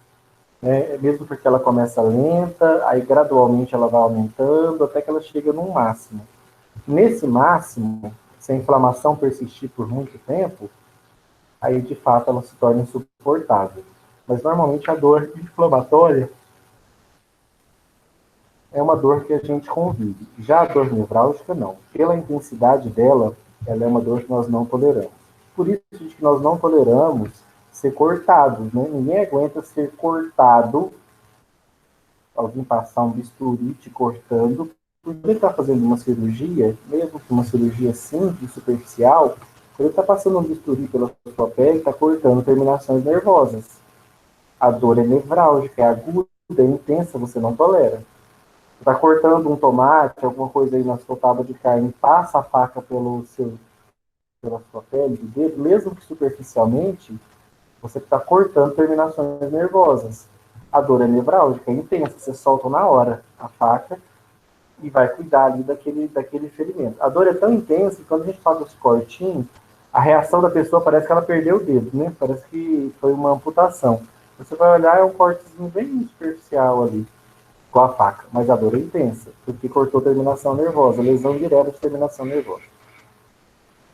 né? Mesmo porque ela começa lenta, aí gradualmente ela vai aumentando, até que ela chega num máximo. Nesse máximo, se a inflamação persistir por muito tempo, aí de fato ela se torna insuportável. Mas normalmente a dor inflamatória é uma dor que a gente convive. Já a dor nevrálgica, não. Pela intensidade dela, ela é uma dor que nós não toleramos. Por isso que nós não toleramos ser cortados, né? Ninguém aguenta ser cortado, alguém passar um bisturi te cortando, porque ele está fazendo uma cirurgia, mesmo que uma cirurgia simples, superficial, ele está passando um bisturi pela sua pele, está cortando terminações nervosas. A dor é nevrálgica, é aguda, é intensa, você não tolera. Você está cortando um tomate, alguma coisa aí na sua tábua de carne, passa a faca pela sua pele, do dedo, mesmo que superficialmente, você está cortando terminações nervosas. A dor é nevrálgica, é intensa, você solta na hora a faca e vai cuidar ali daquele ferimento. A dor é tão intensa que quando a gente faz os cortinhos, a reação da pessoa parece que ela perdeu o dedo, né? Parece que foi uma amputação. Você vai olhar, é um cortezinho bem superficial ali, com a faca, mas a dor é intensa, porque cortou terminação nervosa, lesão direta de terminação nervosa.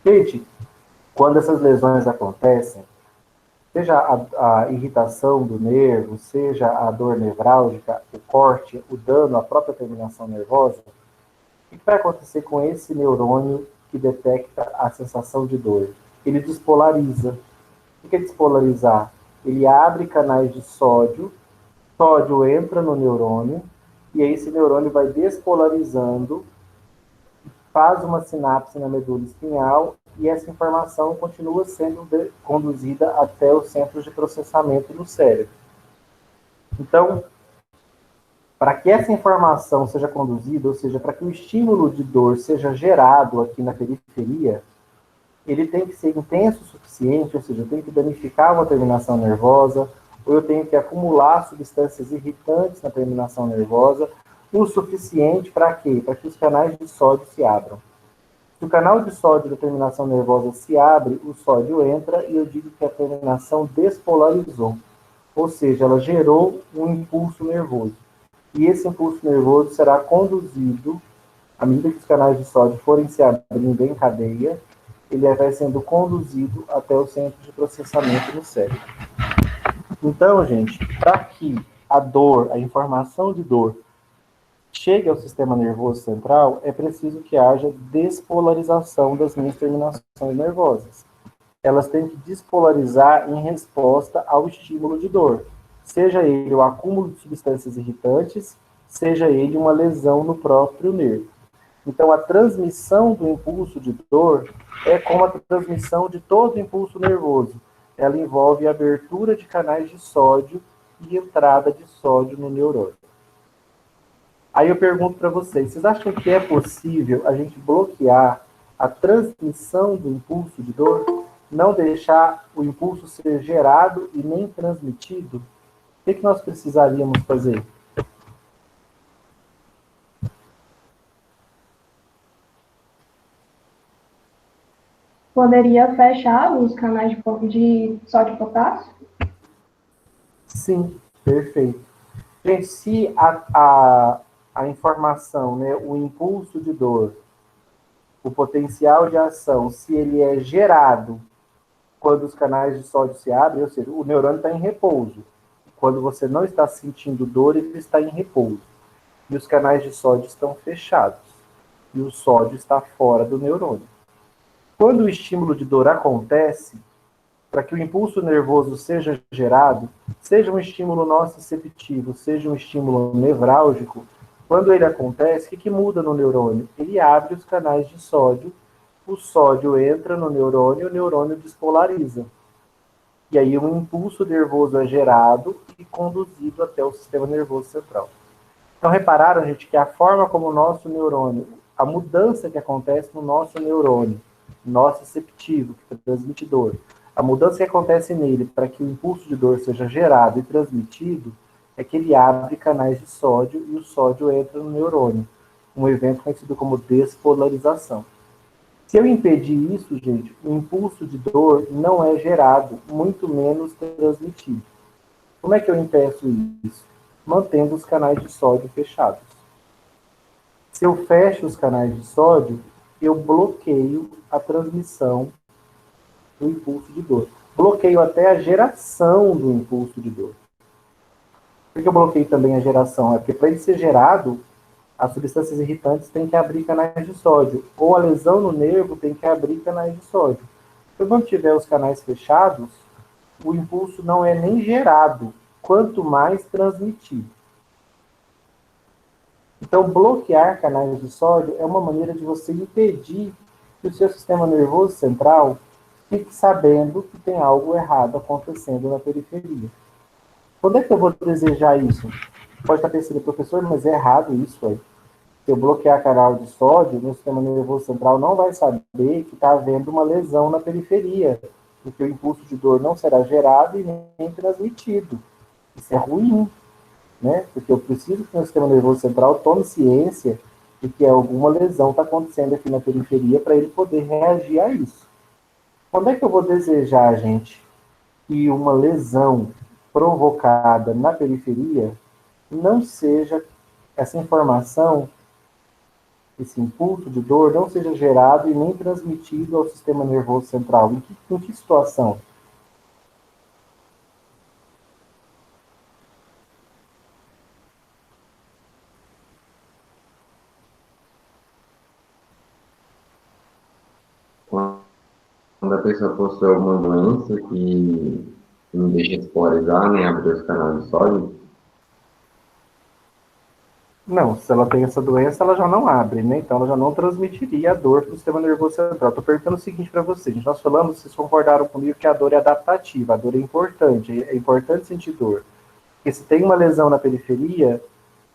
Gente, quando essas lesões acontecem, seja a irritação do nervo, seja a dor nevrálgica, o corte, o dano à própria terminação nervosa, o que vai acontecer com esse neurônio que detecta a sensação de dor? Ele despolariza. O que é despolarizar? Ele abre canais de sódio entra no neurônio, e aí esse neurônio vai despolarizando, faz uma sinapse na medula espinhal, e essa informação continua sendo conduzida até os centros de processamento do cérebro. Então, para que essa informação seja conduzida, ou seja, para que o estímulo de dor seja gerado aqui na periferia, ele tem que ser intenso o suficiente, ou seja, eu tenho que danificar uma terminação nervosa, ou eu tenho que acumular substâncias irritantes na terminação nervosa, o suficiente para quê? Para que os canais de sódio se abram. Se o canal de sódio da terminação nervosa se abre, o sódio entra e eu digo que a terminação despolarizou. Ou seja, ela gerou um impulso nervoso. E esse impulso nervoso será conduzido, à medida que os canais de sódio forem se abrindo em cadeia, ele vai sendo conduzido até o centro de processamento no cérebro. Então, gente, para que a dor, a informação de dor, chegue ao sistema nervoso central, é preciso que haja despolarização das minhas terminações nervosas. Elas têm que despolarizar em resposta ao estímulo de dor, seja ele o acúmulo de substâncias irritantes, seja ele uma lesão no próprio nervo. Então, a transmissão do impulso de dor é como a transmissão de todo impulso nervoso. Ela envolve a abertura de canais de sódio e entrada de sódio no neurônio. Aí eu pergunto para vocês acham que é possível a gente bloquear a transmissão do impulso de dor? Não deixar o impulso ser gerado e nem transmitido? O que nós precisaríamos fazer? Poderia fechar os canais de sódio e potássio? Sim, perfeito. Gente, se a informação, né, o impulso de dor, o potencial de ação, se ele é gerado quando os canais de sódio se abrem, ou seja, o neurônio está em repouso. Quando você não está sentindo dor, ele está em repouso. E os canais de sódio estão fechados. E o sódio está fora do neurônio. Quando o estímulo de dor acontece, para que o impulso nervoso seja gerado, seja um estímulo nociceptivo, seja um estímulo nevrálgico, quando ele acontece, o que muda no neurônio? Ele abre os canais de sódio, o sódio entra no neurônio e o neurônio despolariza. E aí um impulso nervoso é gerado e conduzido até o sistema nervoso central. Então repararam, gente, que a forma como o nosso neurônio, a mudança que acontece no nosso neurônio, nociceptivo, que transmite dor, a mudança que acontece nele para que o impulso de dor seja gerado e transmitido é que ele abre canais de sódio e o sódio entra no neurônio. Um evento conhecido como despolarização. Se eu impedir isso, gente, o impulso de dor não é gerado, muito menos transmitido. Como é que eu impeço isso? Mantendo os canais de sódio fechados. Se eu fecho os canais de sódio, eu bloqueio a transmissão do impulso de dor. Bloqueio até a geração do impulso de dor. Por que eu bloqueio também a geração? É porque para ele ser gerado, as substâncias irritantes têm que abrir canais de sódio. Ou a lesão no nervo tem que abrir canais de sódio. Se eu não tiver os canais fechados, o impulso não é nem gerado, quanto mais transmitido. Então, bloquear canais de sódio é uma maneira de você impedir que o seu sistema nervoso central fique sabendo que tem algo errado acontecendo na periferia. Quando é que eu vou desejar isso? Pode estar pensando, professor, mas é errado isso aí. Se eu bloquear canal de sódio, meu sistema nervoso central não vai saber que está havendo uma lesão na periferia, porque o impulso de dor não será gerado e nem transmitido. Isso é ruim, né? Porque eu preciso que meu sistema nervoso central tome ciência de que alguma lesão está acontecendo aqui na periferia para ele poder reagir a isso. Quando é que eu vou desejar, gente, que uma lesão provocada na periferia não seja, essa informação, esse impulso de dor, não seja gerado e nem transmitido ao sistema nervoso central? Em que situação? Quando a pessoa possui alguma doença que não deixa de polarizar, nem abrir os canais de sódio? Não, se ela tem essa doença, ela já não abre, né? Então ela já não transmitiria a dor para o sistema nervoso central. Estou perguntando o seguinte para vocês. Nós falamos, vocês concordaram comigo que a dor é adaptativa, a dor é importante sentir dor. Porque se tem uma lesão na periferia,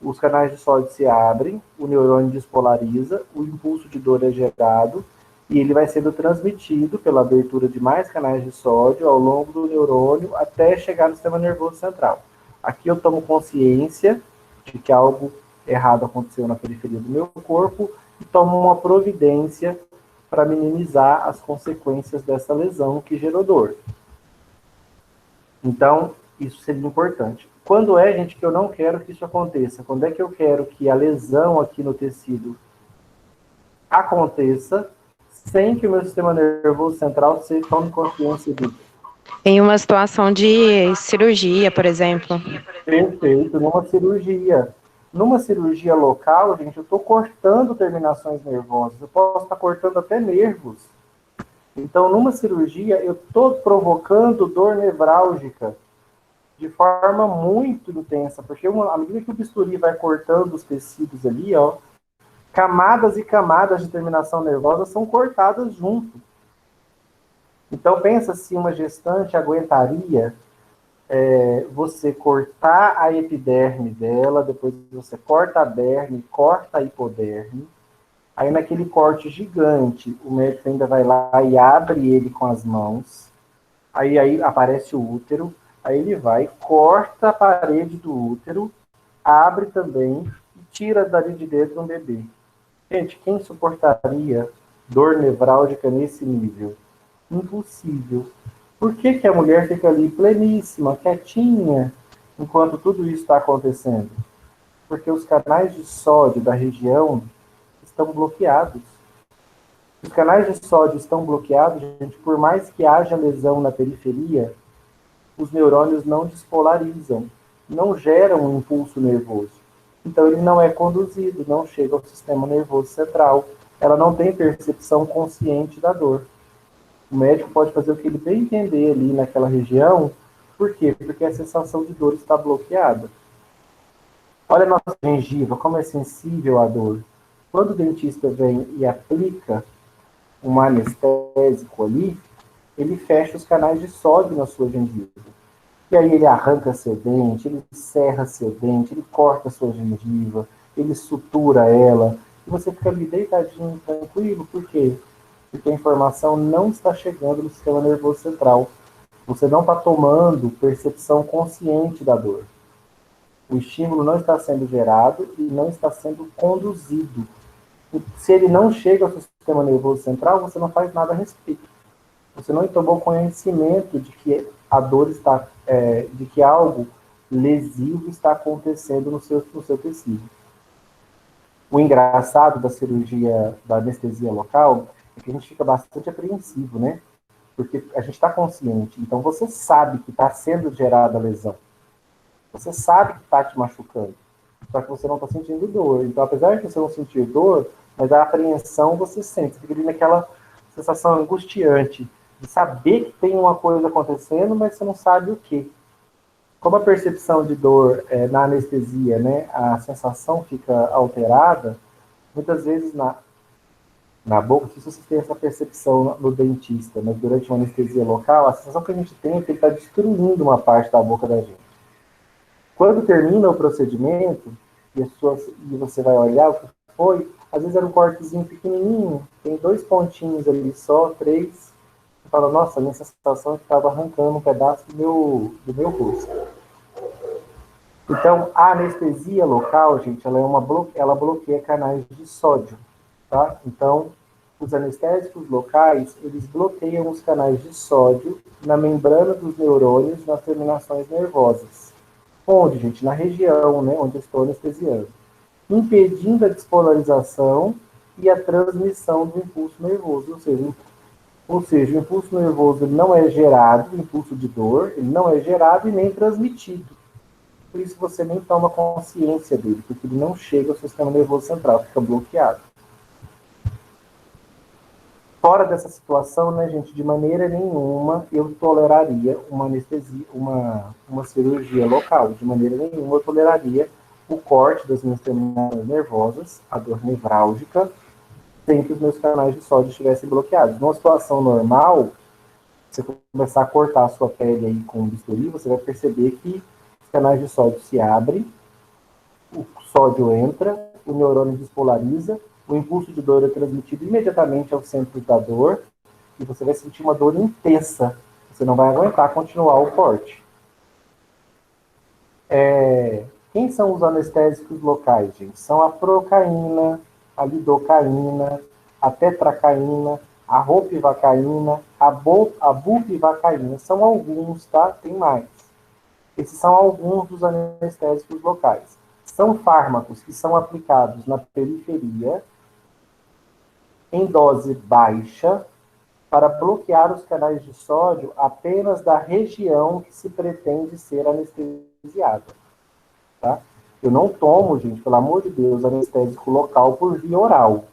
os canais de sódio se abrem, o neurônio despolariza, o impulso de dor é gerado, e ele vai sendo transmitido pela abertura de mais canais de sódio ao longo do neurônio até chegar no sistema nervoso central. Aqui eu tomo consciência de que algo errado aconteceu na periferia do meu corpo e tomo uma providência para minimizar as consequências dessa lesão que gerou dor. Então, Isso seria importante. Quando é, gente, que eu não quero que isso aconteça? Quando é que eu quero que a lesão aqui no tecido aconteça sem que o meu sistema nervoso central se tome consciência disso? Em uma situação de cirurgia, por exemplo. Perfeito, numa cirurgia. Numa cirurgia local, gente, eu estou cortando terminações nervosas. Eu posso estar cortando até nervos. Então, numa cirurgia, eu estou provocando dor nevrálgica de forma muito intensa, porque à medida que o bisturi vai cortando os tecidos ali, ó, camadas e camadas de terminação nervosa são cortadas junto. Então, pensa se uma gestante aguentaria você cortar a epiderme dela, depois você corta a derme, corta a hipoderme, aí naquele corte gigante, o médico ainda vai lá e abre ele com as mãos, aí aparece o útero, aí ele vai, corta a parede do útero, abre também e tira dali de dentro um bebê. Gente, quem suportaria dor nevrálgica nesse nível? Impossível. Por que que a mulher fica ali pleníssima, quietinha, enquanto tudo isso está acontecendo? Porque os canais de sódio da região estão bloqueados. Os canais de sódio estão bloqueados, gente, por mais que haja lesão na periferia, os neurônios não despolarizam, não geram um impulso nervoso. Então ele não é conduzido, não chega ao sistema nervoso central. Ela não tem percepção consciente da dor. O médico pode fazer o que ele bem entender ali naquela região. Por quê? Porque a sensação de dor está bloqueada. Olha a nossa gengiva, como é sensível à dor. Quando o dentista vem e aplica um anestésico ali, ele fecha os canais de sódio na sua gengiva. E aí ele arranca seu dente, ele serra seu dente, ele corta sua gengiva, ele sutura ela, e você fica ali deitadinho, tranquilo. Por quê? Porque a informação não está chegando no sistema nervoso central. Você não está tomando percepção consciente da dor. O estímulo não está sendo gerado e não está sendo conduzido. E se ele não chega ao sistema nervoso central, você não faz nada a respeito. Você não tomou conhecimento de que a dor está, de que algo lesivo está acontecendo no seu tecido. O engraçado da cirurgia, da anestesia local, é que a gente fica bastante apreensivo, né? Porque a gente está consciente. Então você sabe que está sendo gerada a lesão. Você sabe que está te machucando. Só que você não está sentindo dor. Então, apesar de você não sentir dor, mas a apreensão você sente. Você fica ali naquela sensação angustiante de saber que tem uma coisa acontecendo, mas você não sabe o quê. Como a percepção de dor na anestesia, né, a sensação fica alterada, muitas vezes na boca, não sei se você tem essa percepção no dentista, mas durante uma anestesia local, a sensação que a gente tem é que ele está destruindo uma parte da boca da gente. Quando termina o procedimento, e você vai olhar o que foi, às vezes era um cortezinho pequenininho, tem 2 pontinhos ali só, 3, você fala, nossa, a minha sensação é que estava arrancando um pedaço do meu rosto. Então, a anestesia local, gente, ela bloqueia canais de sódio, tá? Então, os anestésicos locais, eles bloqueiam os canais de sódio na membrana dos neurônios, nas terminações nervosas. Onde, gente? Na região, né, onde eu estou anestesiando. Impedindo a despolarização e a transmissão do impulso nervoso. Ou seja, o impulso nervoso ele não é gerado, o impulso de dor, ele não é gerado e nem transmitido. Por isso você nem toma consciência dele, porque ele não chega ao sistema nervoso central, fica bloqueado. Fora dessa situação, né, gente, de maneira nenhuma eu toleraria uma anestesia, uma cirurgia local. De maneira nenhuma eu toleraria o corte das minhas terminações nervosas, a dor nevrálgica, sem que os meus canais de sódio estivessem bloqueados. Numa situação normal, você começar a cortar a sua pele aí com o bisturi, você vai perceber que os canais de sódio se abrem, o sódio entra, o neurônio despolariza, o impulso de dor é transmitido imediatamente ao centro da dor e você vai sentir uma dor intensa. Você não vai aguentar continuar o corte. Quem são os anestésicos locais, gente? São a procaína, a lidocaína, a tetracaína, a ropivacaína, a bupivacaína. São alguns, tá? Tem mais. Esses são alguns dos anestésicos locais. São fármacos que são aplicados na periferia, em dose baixa, para bloquear os canais de sódio apenas da região que se pretende ser anestesiada. Tá? Eu não tomo, gente, pelo amor de Deus, anestésico local por via oral.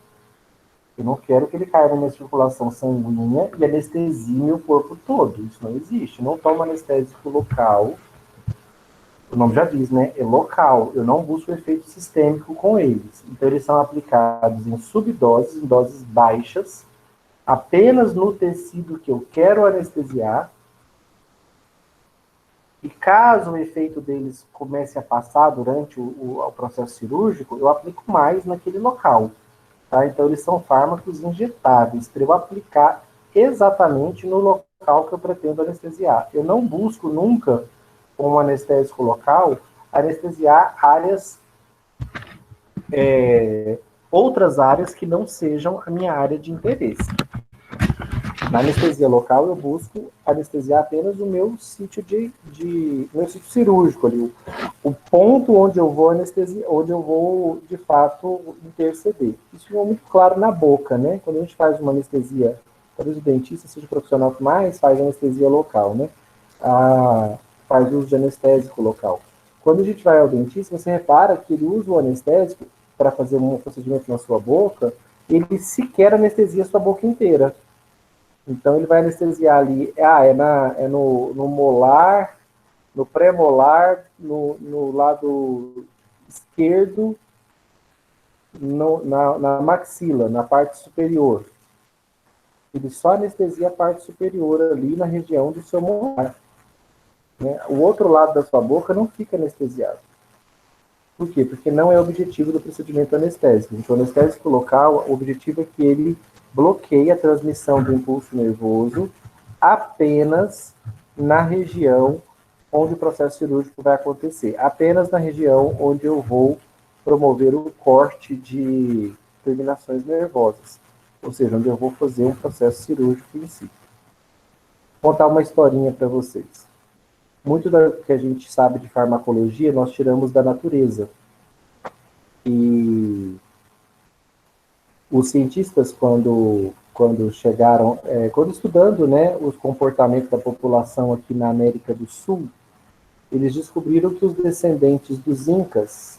Eu não quero que ele caia na minha circulação sanguínea e anestesie meu corpo todo. Isso não existe. Eu não tomo anestésico local. O nome já diz, né? É local. Eu não busco efeito sistêmico com eles. Então, eles são aplicados em subdoses, em doses baixas, apenas no tecido que eu quero anestesiar. E caso o efeito deles comece a passar durante o processo cirúrgico, eu aplico mais naquele local. Tá? Então, eles são fármacos injetáveis, para eu aplicar exatamente no local que eu pretendo anestesiar. Eu não busco nunca, com um anestésico local, anestesiar áreas, outras áreas que não sejam a minha área de interesse. Na anestesia local, eu busco anestesiar apenas o meu sítio meu sítio cirúrgico ali, o ponto onde eu vou anestesiar, onde eu vou, de fato, interceder. Isso ficou muito claro na boca, né? Quando a gente faz uma anestesia, talvez o dentista seja o profissional que mais faz anestesia local, né? Faz uso de anestésico local. Quando a gente vai ao dentista, você repara que ele usa o anestésico para fazer um procedimento na sua boca, ele sequer anestesia a sua boca inteira. Então, ele vai anestesiar ali, no molar, no pré-molar, no lado esquerdo, na maxila, na parte superior. Ele só anestesia a parte superior ali na região do seu molar. Né? O outro lado da sua boca não fica anestesiado. Por quê? Porque não é o objetivo do procedimento anestésico. Então, o anestésico local, o objetivo é que ele bloqueie a transmissão do impulso nervoso apenas na região onde o processo cirúrgico vai acontecer. Apenas na região onde eu vou promover o corte de terminações nervosas. Ou seja, onde eu vou fazer um processo cirúrgico em si. Vou contar uma historinha para vocês. Muito do que a gente sabe de farmacologia, nós tiramos da natureza. E os cientistas, quando chegaram, quando estudando, né, os comportamentos da população aqui na América do Sul, eles descobriram que os descendentes dos Incas,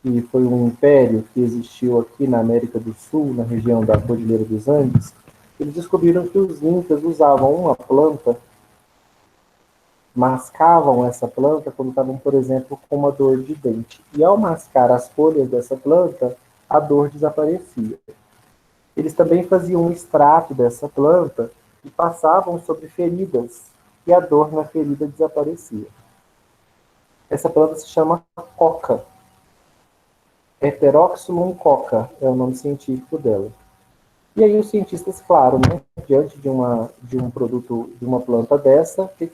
que foi um império que existiu aqui na América do Sul, na região da Cordilheira dos Andes, eles descobriram que os Incas usavam uma planta, mascavam essa planta quando estavam, por exemplo, com uma dor de dente. E ao mascar as folhas dessa planta, a dor desaparecia. Eles também faziam um extrato dessa planta e passavam sobre feridas, e a dor na ferida desaparecia. Essa planta se chama coca. Heteroxylum coca é o nome científico dela. E aí os cientistas, claro, né, diante de um produto, de uma planta dessa, o que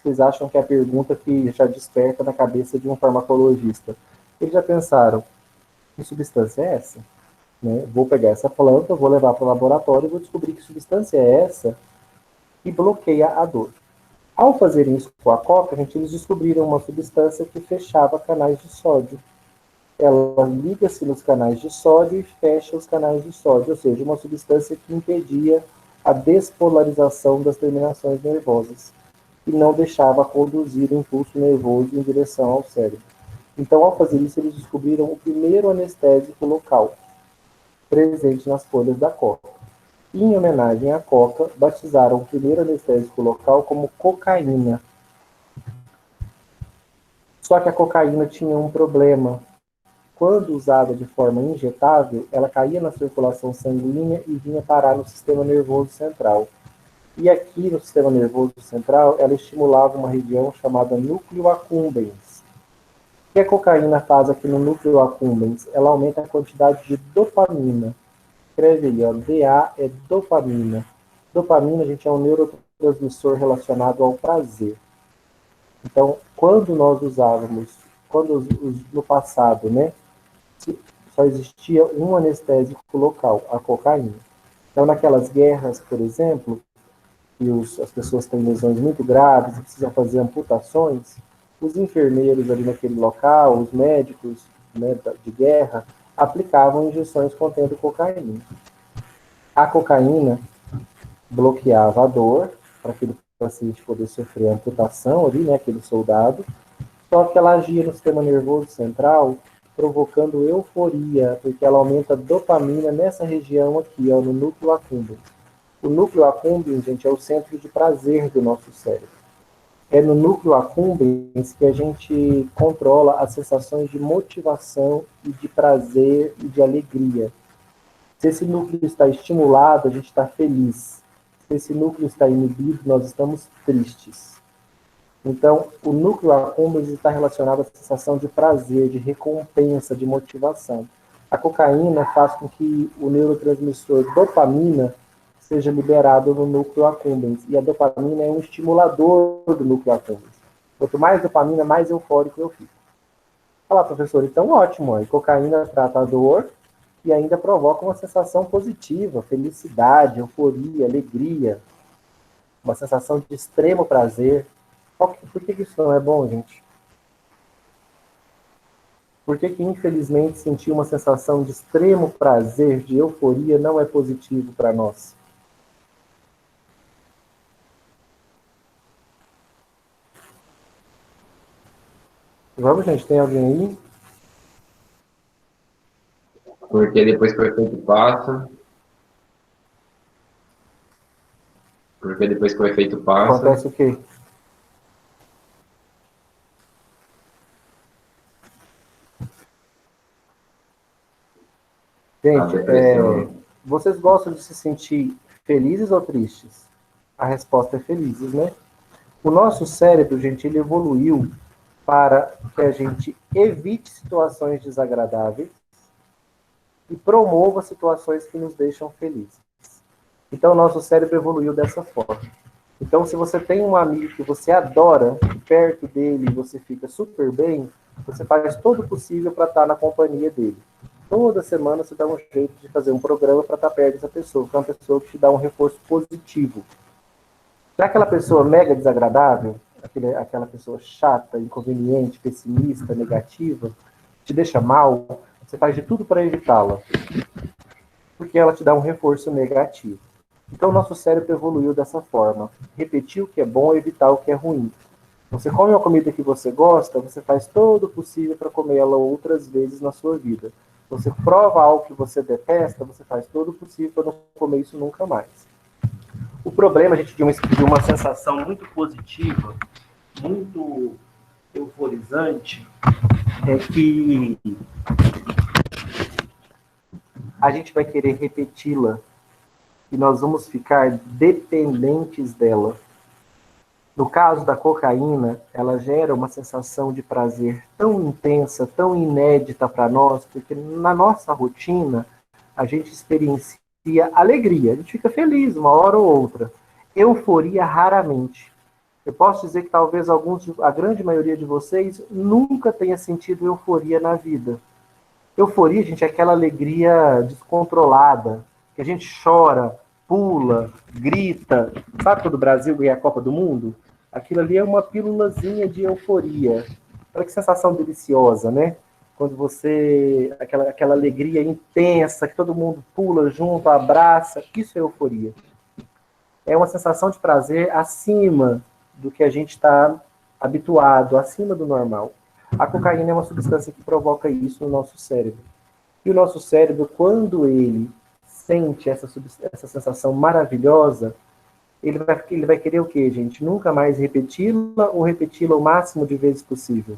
vocês acham que é a pergunta que já desperta na cabeça de um farmacologista? Eles já pensaram, que substância é essa? Né? Vou pegar essa planta, vou levar para o laboratório e vou descobrir que substância é essa que bloqueia a dor. Ao fazerem isso com a coca, eles descobriram uma substância que fechava canais de sódio. Ela liga-se nos canais de sódio e fecha os canais de sódio, ou seja, uma substância que impedia a despolarização das terminações nervosas e não deixava conduzir o impulso nervoso em direção ao cérebro. Então, ao fazer isso, eles descobriram o primeiro anestésico local presente nas folhas da coca. E, em homenagem à coca, batizaram o primeiro anestésico local como cocaína. Só que a cocaína tinha um problema. Quando usada de forma injetável, ela caía na circulação sanguínea e vinha parar no sistema nervoso central. E aqui no sistema nervoso central, ela estimulava uma região chamada núcleo accumbens. O que a cocaína faz aqui no núcleo accumbens? Ela aumenta a quantidade de dopamina. Escreve aí, ó, DA é dopamina. Dopamina, gente, é um neurotransmissor relacionado ao prazer. Então, quando nós usávamos, no passado, né, só existia um anestésico local, a cocaína. Então, naquelas guerras, por exemplo, que as pessoas têm lesões muito graves e precisam fazer amputações, os enfermeiros ali naquele local, os médicos, né, de guerra, aplicavam injeções contendo cocaína. A cocaína bloqueava a dor, para aquele paciente poder sofrer a amputação ali, né, aquele soldado, só que ela agia no sistema nervoso central, provocando euforia, porque ela aumenta a dopamina nessa região aqui, ó, no núcleo accumbens. O núcleo accumbens, gente, é o centro de prazer do nosso cérebro. É no núcleo accumbens que a gente controla as sensações de motivação e de prazer e de alegria. Se esse núcleo está estimulado, a gente está feliz. Se esse núcleo está inibido, nós estamos tristes. Então, o núcleo accumbens está relacionado à sensação de prazer, de recompensa, de motivação. A cocaína faz com que o neurotransmissor dopamina seja liberado no núcleo accumbens. E a dopamina é um estimulador do núcleo accumbens. Quanto mais dopamina, mais eufórico eu fico. Fala, professor, então ótimo. A cocaína trata a dor e ainda provoca uma sensação positiva, felicidade, euforia, alegria, uma sensação de extremo prazer. Por que isso não é bom, gente? Por que infelizmente, sentir uma sensação de extremo prazer, de euforia, não é positivo para nós? Vamos, gente, tem alguém aí? Porque depois que o efeito passa. Porque depois que o efeito passa. Acontece o quê? Gente, vocês gostam de se sentir felizes ou tristes? A resposta é felizes, né? O nosso cérebro, gente, ele evoluiu para que a gente evite situações desagradáveis e promova situações que nos deixam felizes. Então, o nosso cérebro evoluiu dessa forma. Então, se você tem um amigo que você adora, perto dele, você fica super bem, você faz todo o possível para estar na companhia dele. Toda semana você dá um jeito de fazer um programa para estar perto dessa pessoa, que é uma pessoa que te dá um reforço positivo. Já aquela pessoa mega desagradável, aquela pessoa chata, inconveniente, pessimista, negativa, te deixa mal, você faz de tudo para evitá-la, porque ela te dá um reforço negativo. Então, o nosso cérebro evoluiu dessa forma. Repetir o que é bom, evitar o que é ruim. Você come uma comida que você gosta, você faz todo o possível para comer ela outras vezes na sua vida. Você prova algo que você detesta, você faz todo o possível para não comer isso nunca mais. O problema, gente, de uma sensação muito positiva, muito euforizante, é que a gente vai querer repeti-la e nós vamos ficar dependentes dela. No caso da cocaína, ela gera uma sensação de prazer tão intensa, tão inédita para nós, porque na nossa rotina a gente experiencia alegria, a gente fica feliz uma hora ou outra. Euforia, raramente. Eu posso dizer que talvez a grande maioria de vocês nunca tenha sentido euforia na vida. Euforia, gente, é aquela alegria descontrolada, que a gente chora, pula, grita. Sabe quando o Brasil ganha a Copa do Mundo? Aquilo ali é uma pílulazinha de euforia. Olha que sensação deliciosa, né? Quando você... Aquela alegria intensa, que todo mundo pula junto, abraça. Isso é euforia. É uma sensação de prazer acima do que a gente está habituado, acima do normal. A cocaína é uma substância que provoca isso no nosso cérebro. E o nosso cérebro, quando ele sente essa sensação maravilhosa, ele vai querer o quê, gente? Nunca mais repeti-la ou repeti-la o máximo de vezes possível?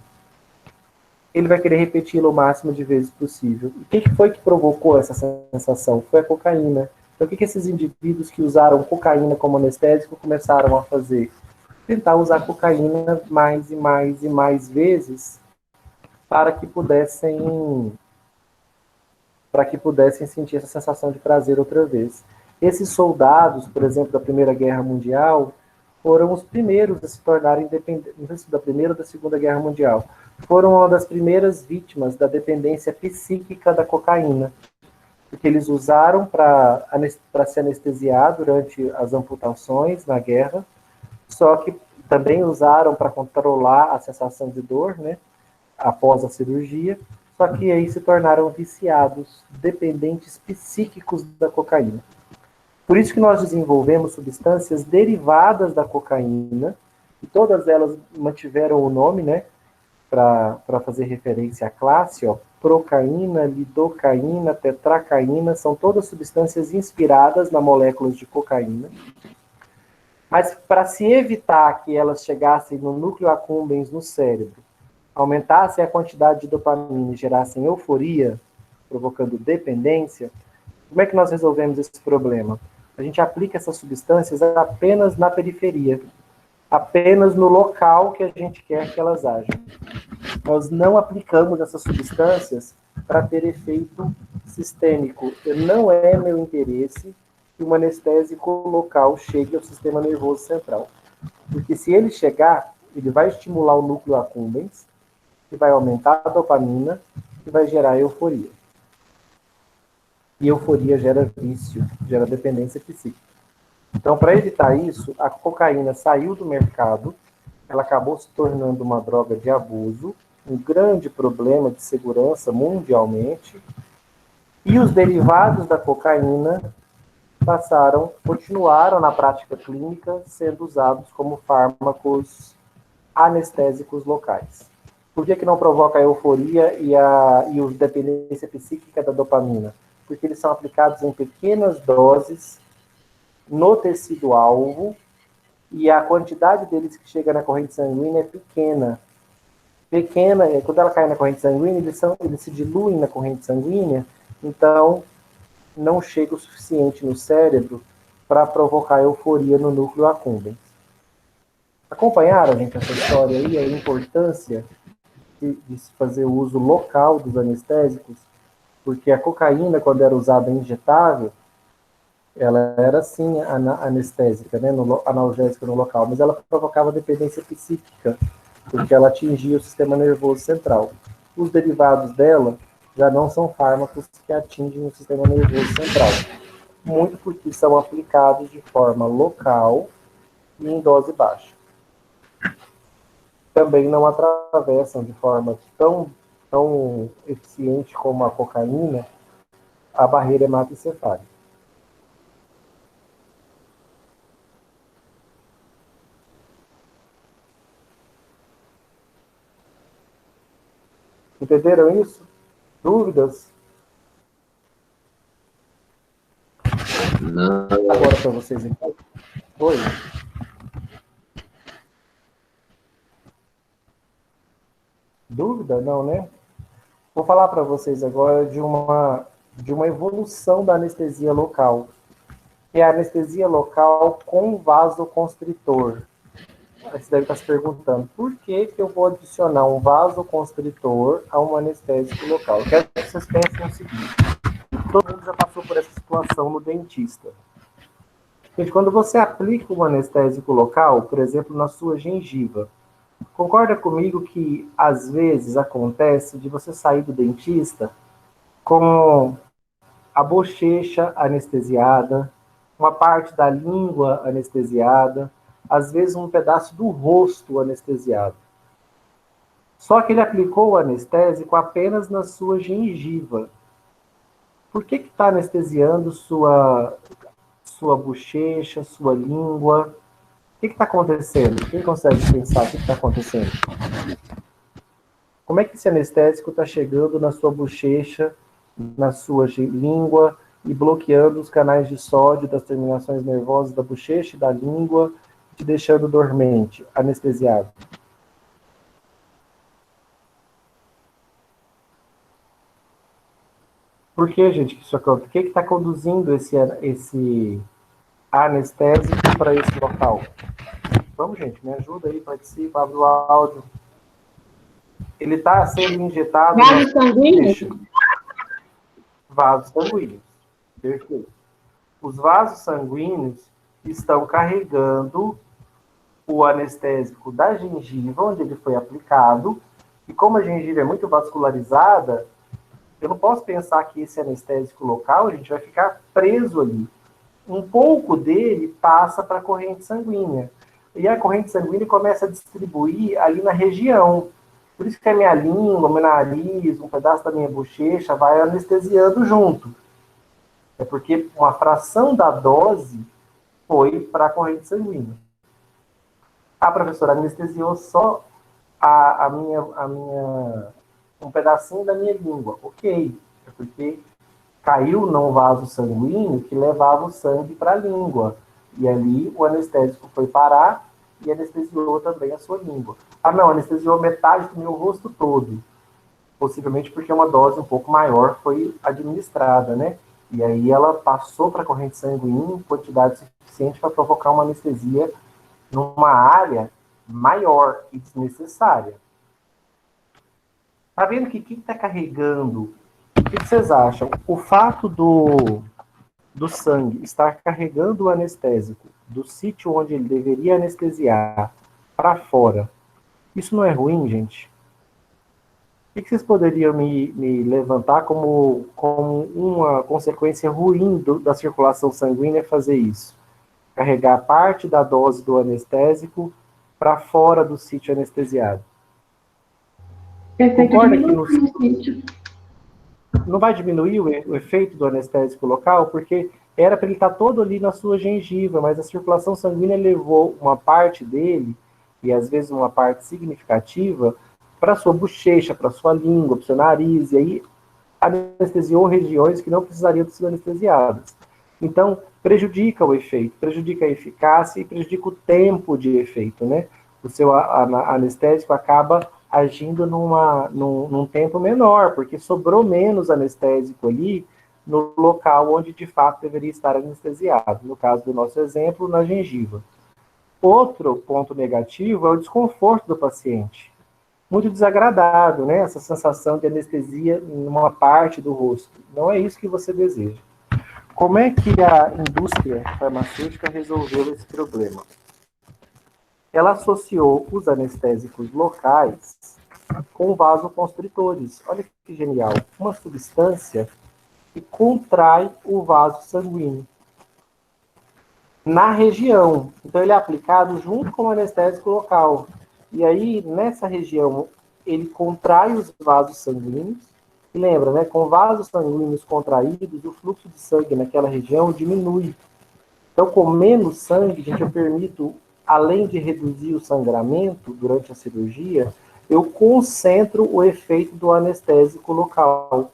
Ele vai querer repeti-la o máximo de vezes possível. E o que foi que provocou essa sensação? Foi a cocaína. Então, o que esses indivíduos que usaram cocaína como anestésico começaram a fazer? Tentar usar cocaína mais e mais e mais vezes para que pudessem sentir essa sensação de prazer outra vez. Esses soldados, por exemplo, da Primeira Guerra Mundial, foram os primeiros a se tornarem independentes, não sei se da Primeira ou da Segunda Guerra Mundial, foram uma das primeiras vítimas da dependência psíquica da cocaína, porque eles usaram para se anestesiar durante as amputações na guerra, só que também usaram para controlar a sensação de dor, né, após a cirurgia, só que aí se tornaram viciados, dependentes psíquicos da cocaína. Por isso que nós desenvolvemos substâncias derivadas da cocaína, e todas elas mantiveram o nome, né, para fazer referência à classe, ó, procaína, lidocaína, tetracaína, são todas substâncias inspiradas na moléculas de cocaína. Mas para se evitar que elas chegassem no núcleo accumbens no cérebro, aumentassem a quantidade de dopamina e gerassem euforia, provocando dependência, como é que nós resolvemos esse problema? A gente aplica essas substâncias apenas na periferia, apenas no local que a gente quer que elas ajam. Nós não aplicamos essas substâncias para ter efeito sistêmico. Não é meu interesse que um anestésico local chegue ao sistema nervoso central. Porque se ele chegar, ele vai estimular o núcleo accumbens, que vai aumentar a dopamina e vai gerar euforia. E euforia gera vício, gera dependência psíquica. Então, para evitar isso, a cocaína saiu do mercado, ela acabou se tornando uma droga de abuso, um grande problema de segurança mundialmente, e os derivados da cocaína continuaram na prática clínica sendo usados como fármacos anestésicos locais. Por que não provoca a euforia e a dependência psíquica da dopamina? Porque eles são aplicados em pequenas doses no tecido-alvo e a quantidade deles que chega na corrente sanguínea é pequena. Quando ela cai na corrente sanguínea, eles se diluem na corrente sanguínea, então não chega o suficiente no cérebro para provocar euforia no núcleo accumbens. Acompanharam, gente, essa história aí, a importância de se fazer o uso local dos anestésicos? Porque a cocaína, quando era usada injetável, ela era sim anestésica, né, analgésica no local, mas ela provocava dependência psíquica, porque ela atingia o sistema nervoso central. Os derivados dela já não são fármacos que atingem o sistema nervoso central, muito porque são aplicados de forma local e em dose baixa. Também não atravessam de forma tão eficiente como a cocaína a barreira hematoencefálica. Entenderam isso? Dúvidas? Não. Agora para vocês, então. Oi. Dúvida? Não, né? Vou falar para vocês agora de uma evolução da anestesia local, que é a anestesia local com vasoconstritor. Você deve estar se perguntando, por que eu vou adicionar um vasoconstritor a um anestésico local? Eu quero que vocês pensem o seguinte: todo mundo já passou por essa situação no dentista. Gente, quando você aplica um anestésico local, por exemplo, na sua gengiva, concorda comigo que às vezes acontece de você sair do dentista com a bochecha anestesiada, uma parte da língua anestesiada, às vezes um pedaço do rosto anestesiado. Só que ele aplicou o anestésico apenas na sua gengiva. Por que está anestesiando sua bochecha, sua língua? O que está acontecendo? Quem consegue pensar o que está acontecendo? Como é que esse anestésico está chegando na sua bochecha, na sua língua e bloqueando os canais de sódio das terminações nervosas da bochecha e da língua, te deixando dormente, anestesiado? Por que, gente, que isso acontece? O que está conduzindo esse anestésico para esse local? Vamos, gente, me ajuda aí, participa, abre o áudio. Ele está sendo injetado... Vasos sanguíneos? Vasos sanguíneos. Perfeito. Os vasos sanguíneos estão carregando o anestésico da gengiva, onde ele foi aplicado, e como a gengiva é muito vascularizada, eu não posso pensar que esse anestésico local, a gente vai ficar preso ali. Um pouco dele passa para a corrente sanguínea, e a corrente sanguínea começa a distribuir ali na região. Por isso que a minha língua, meu nariz, um pedaço da minha bochecha vai anestesiando junto. É porque uma fração da dose foi para a corrente sanguínea. A professora anestesiou só um pedacinho da minha língua. Ok, é porque caiu num vaso sanguíneo que levava o sangue para a língua. E ali o anestésico foi parar e anestesiou também a sua língua. Ah, não, anestesiou metade do meu rosto todo. Possivelmente porque uma dose um pouco maior foi administrada, né? E aí ela passou para a corrente sanguínea em quantidade suficiente para provocar uma anestesia numa área maior e desnecessária. Tá vendo que quem está carregando? O que vocês acham? O fato do sangue estar carregando o anestésico do sítio onde ele deveria anestesiar para fora, isso não é ruim, gente? O que vocês poderiam me levantar como uma consequência ruim da circulação sanguínea fazer isso? Carregar parte da dose do anestésico para fora do sítio anestesiado. Efeito Concorda que diminuto no sítio. não vai diminuir o efeito do anestésico local? Porque era para ele estar todo ali na sua gengiva, mas a circulação sanguínea levou uma parte dele, e às vezes uma parte significativa, para a sua bochecha, para a sua língua, para o seu nariz, e aí anestesiou regiões que não precisariam ter sido anestesiadas. Então, prejudica o efeito, prejudica a eficácia e prejudica o tempo de efeito, né? O seu anestésico acaba agindo num tempo menor, porque sobrou menos anestésico ali no local onde de fato deveria estar anestesiado. No caso do nosso exemplo, na gengiva. Outro ponto negativo é o desconforto do paciente. Muito desagradável, né? Essa sensação de anestesia em uma parte do rosto. Não é isso que você deseja. Como é que a indústria farmacêutica resolveu esse problema? Ela associou os anestésicos locais com vasoconstritores. Olha que genial. Uma substância que contrai o vaso sanguíneo na região. Então, ele é aplicado junto com o anestésico local. E aí, nessa região, ele contrai os vasos sanguíneos. E lembra, né? Com vasos sanguíneos contraídos, o fluxo de sangue naquela região diminui. Então, com menos sangue, gente, eu permito, além de reduzir o sangramento durante a cirurgia, eu concentro o efeito do anestésico local.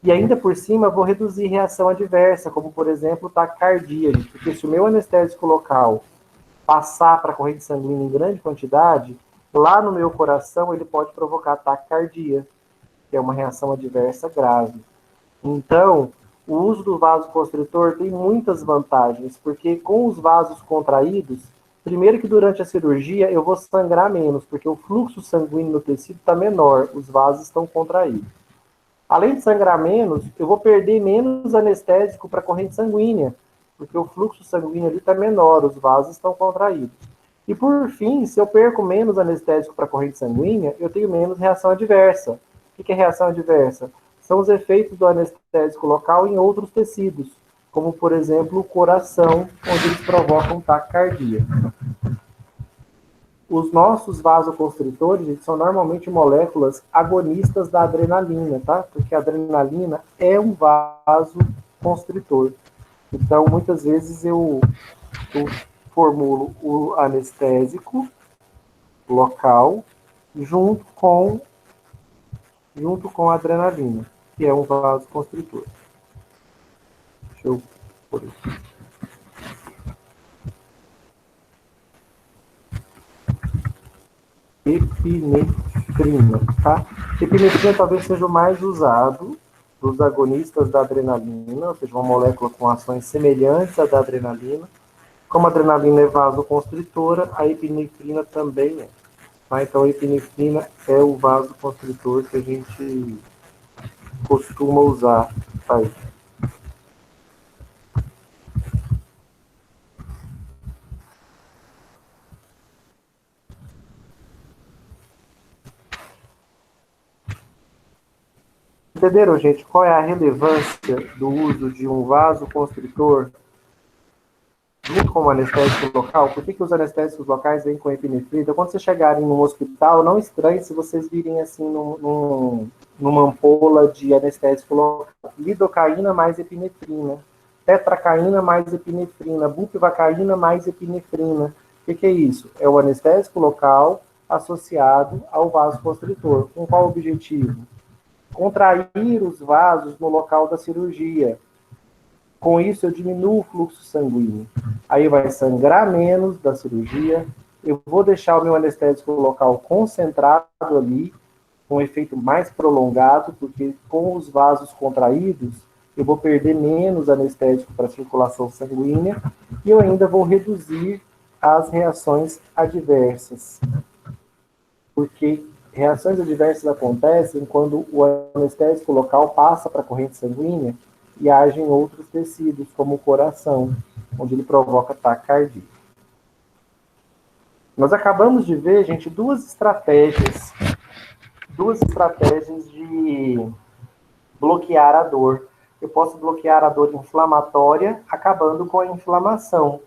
E ainda por cima, vou reduzir reação adversa, como, por exemplo, taquicardia, porque se o meu anestésico local passar para a corrente sanguínea em grande quantidade, lá no meu coração ele pode provocar taquicardia, que é uma reação adversa grave. Então, o uso do vasoconstritor tem muitas vantagens, porque com os vasos contraídos, primeiro que durante a cirurgia eu vou sangrar menos, porque o fluxo sanguíneo no tecido está menor, os vasos estão contraídos. Além de sangrar menos, eu vou perder menos anestésico para a corrente sanguínea, porque o fluxo sanguíneo ali está menor, os vasos estão contraídos. E por fim, se eu perco menos anestésico para a corrente sanguínea, eu tenho menos reação adversa. O que é reação adversa? São os efeitos do anestésico local em outros tecidos, como, por exemplo, o coração, onde eles provocam taquicardia. Os nossos vasoconstritores são normalmente moléculas agonistas da adrenalina, tá? Porque a adrenalina é um vasoconstritor. Então, muitas vezes eu formulo o anestésico local junto com a adrenalina, que é um vasoconstritor. Deixa eu pôr aqui. Epinefrina, tá? Epinefrina talvez seja o mais usado dos agonistas da adrenalina, ou seja, uma molécula com ações semelhantes à da adrenalina. Como a adrenalina é vasoconstritora, a epinefrina também é. Tá? Então, a epinefrina é o vasoconstritor que a gente costuma usar. Aí. Entenderam, gente? Qual é a relevância do uso de um vasoconstritor junto como anestésico local? Por que os anestésicos locais vêm com epinefrina? Então, quando vocês chegarem num hospital, não estranhe se vocês virem assim numa ampola de anestésico local. Lidocaína mais epinefrina, tetracaína mais epinefrina, bupivacaína mais epinefrina. O que é isso? É o anestésico local associado ao vasoconstritor. Com qual objetivo? Contrair os vasos no local da cirurgia. Com isso, eu diminuo o fluxo sanguíneo. Aí vai sangrar menos da cirurgia. Eu vou deixar o meu anestésico local concentrado ali, com um efeito mais prolongado, porque com os vasos contraídos, eu vou perder menos anestésico para a circulação sanguínea e eu ainda vou reduzir as reações adversas. Porque reações adversas acontecem quando o anestésico local passa para a corrente sanguínea e age em outros tecidos, como o coração, onde ele provoca taquicardia. Nós acabamos de ver, gente, duas estratégias de bloquear a dor. Eu posso bloquear a dor inflamatória, acabando com a inflamação.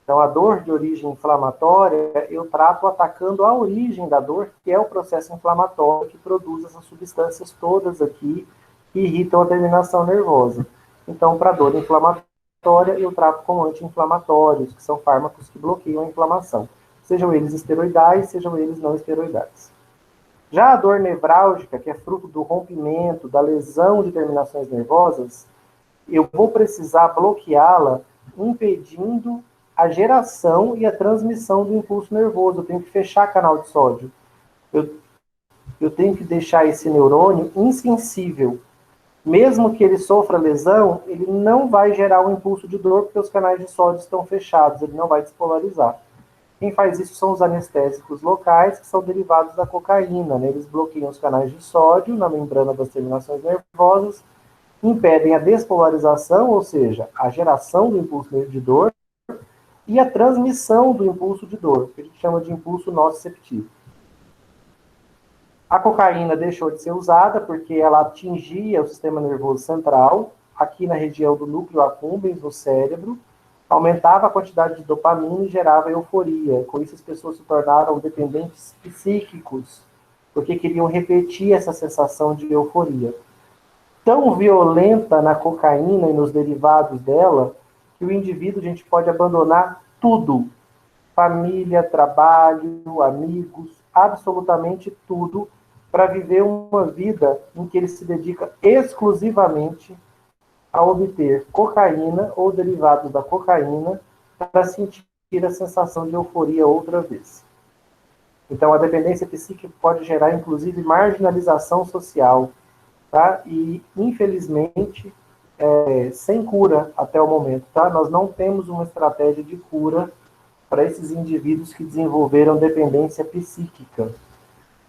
Então, a dor de origem inflamatória, eu trato atacando a origem da dor, que é o processo inflamatório que produz essas substâncias todas aqui, que irritam a terminação nervosa. Então, para dor inflamatória, eu trato com anti-inflamatórios, que são fármacos que bloqueiam a inflamação. Sejam eles esteroidais, sejam eles não esteroidais. Já a dor nevrálgica, que é fruto do rompimento, da lesão de terminações nervosas, eu vou precisar bloqueá-la impedindo a geração e a transmissão do impulso nervoso. Eu tenho que fechar canal de sódio. Eu tenho que deixar esse neurônio insensível. Mesmo que ele sofra lesão, ele não vai gerar um impulso de dor, porque os canais de sódio estão fechados, ele não vai despolarizar. Quem faz isso são os anestésicos locais, que são derivados da cocaína, né? Eles bloqueiam os canais de sódio na membrana das terminações nervosas, impedem a despolarização, ou seja, a geração do impulso de dor, e a transmissão do impulso de dor, que a gente chama de impulso nociceptivo. A cocaína deixou de ser usada porque ela atingia o sistema nervoso central, aqui na região do núcleo accumbens, no cérebro, aumentava a quantidade de dopamina e gerava euforia. Com isso, as pessoas se tornaram dependentes psíquicos, porque queriam repetir essa sensação de euforia. Tão violenta na cocaína e nos derivados dela, que o indivíduo, a gente pode abandonar tudo. Família, trabalho, amigos, absolutamente tudo, para viver uma vida em que ele se dedica exclusivamente a obter cocaína ou derivados da cocaína para sentir a sensação de euforia outra vez. Então, a dependência psíquica pode gerar, inclusive, marginalização social, tá? E, infelizmente, sem cura até o momento, tá? Nós não temos uma estratégia de cura para esses indivíduos que desenvolveram dependência psíquica.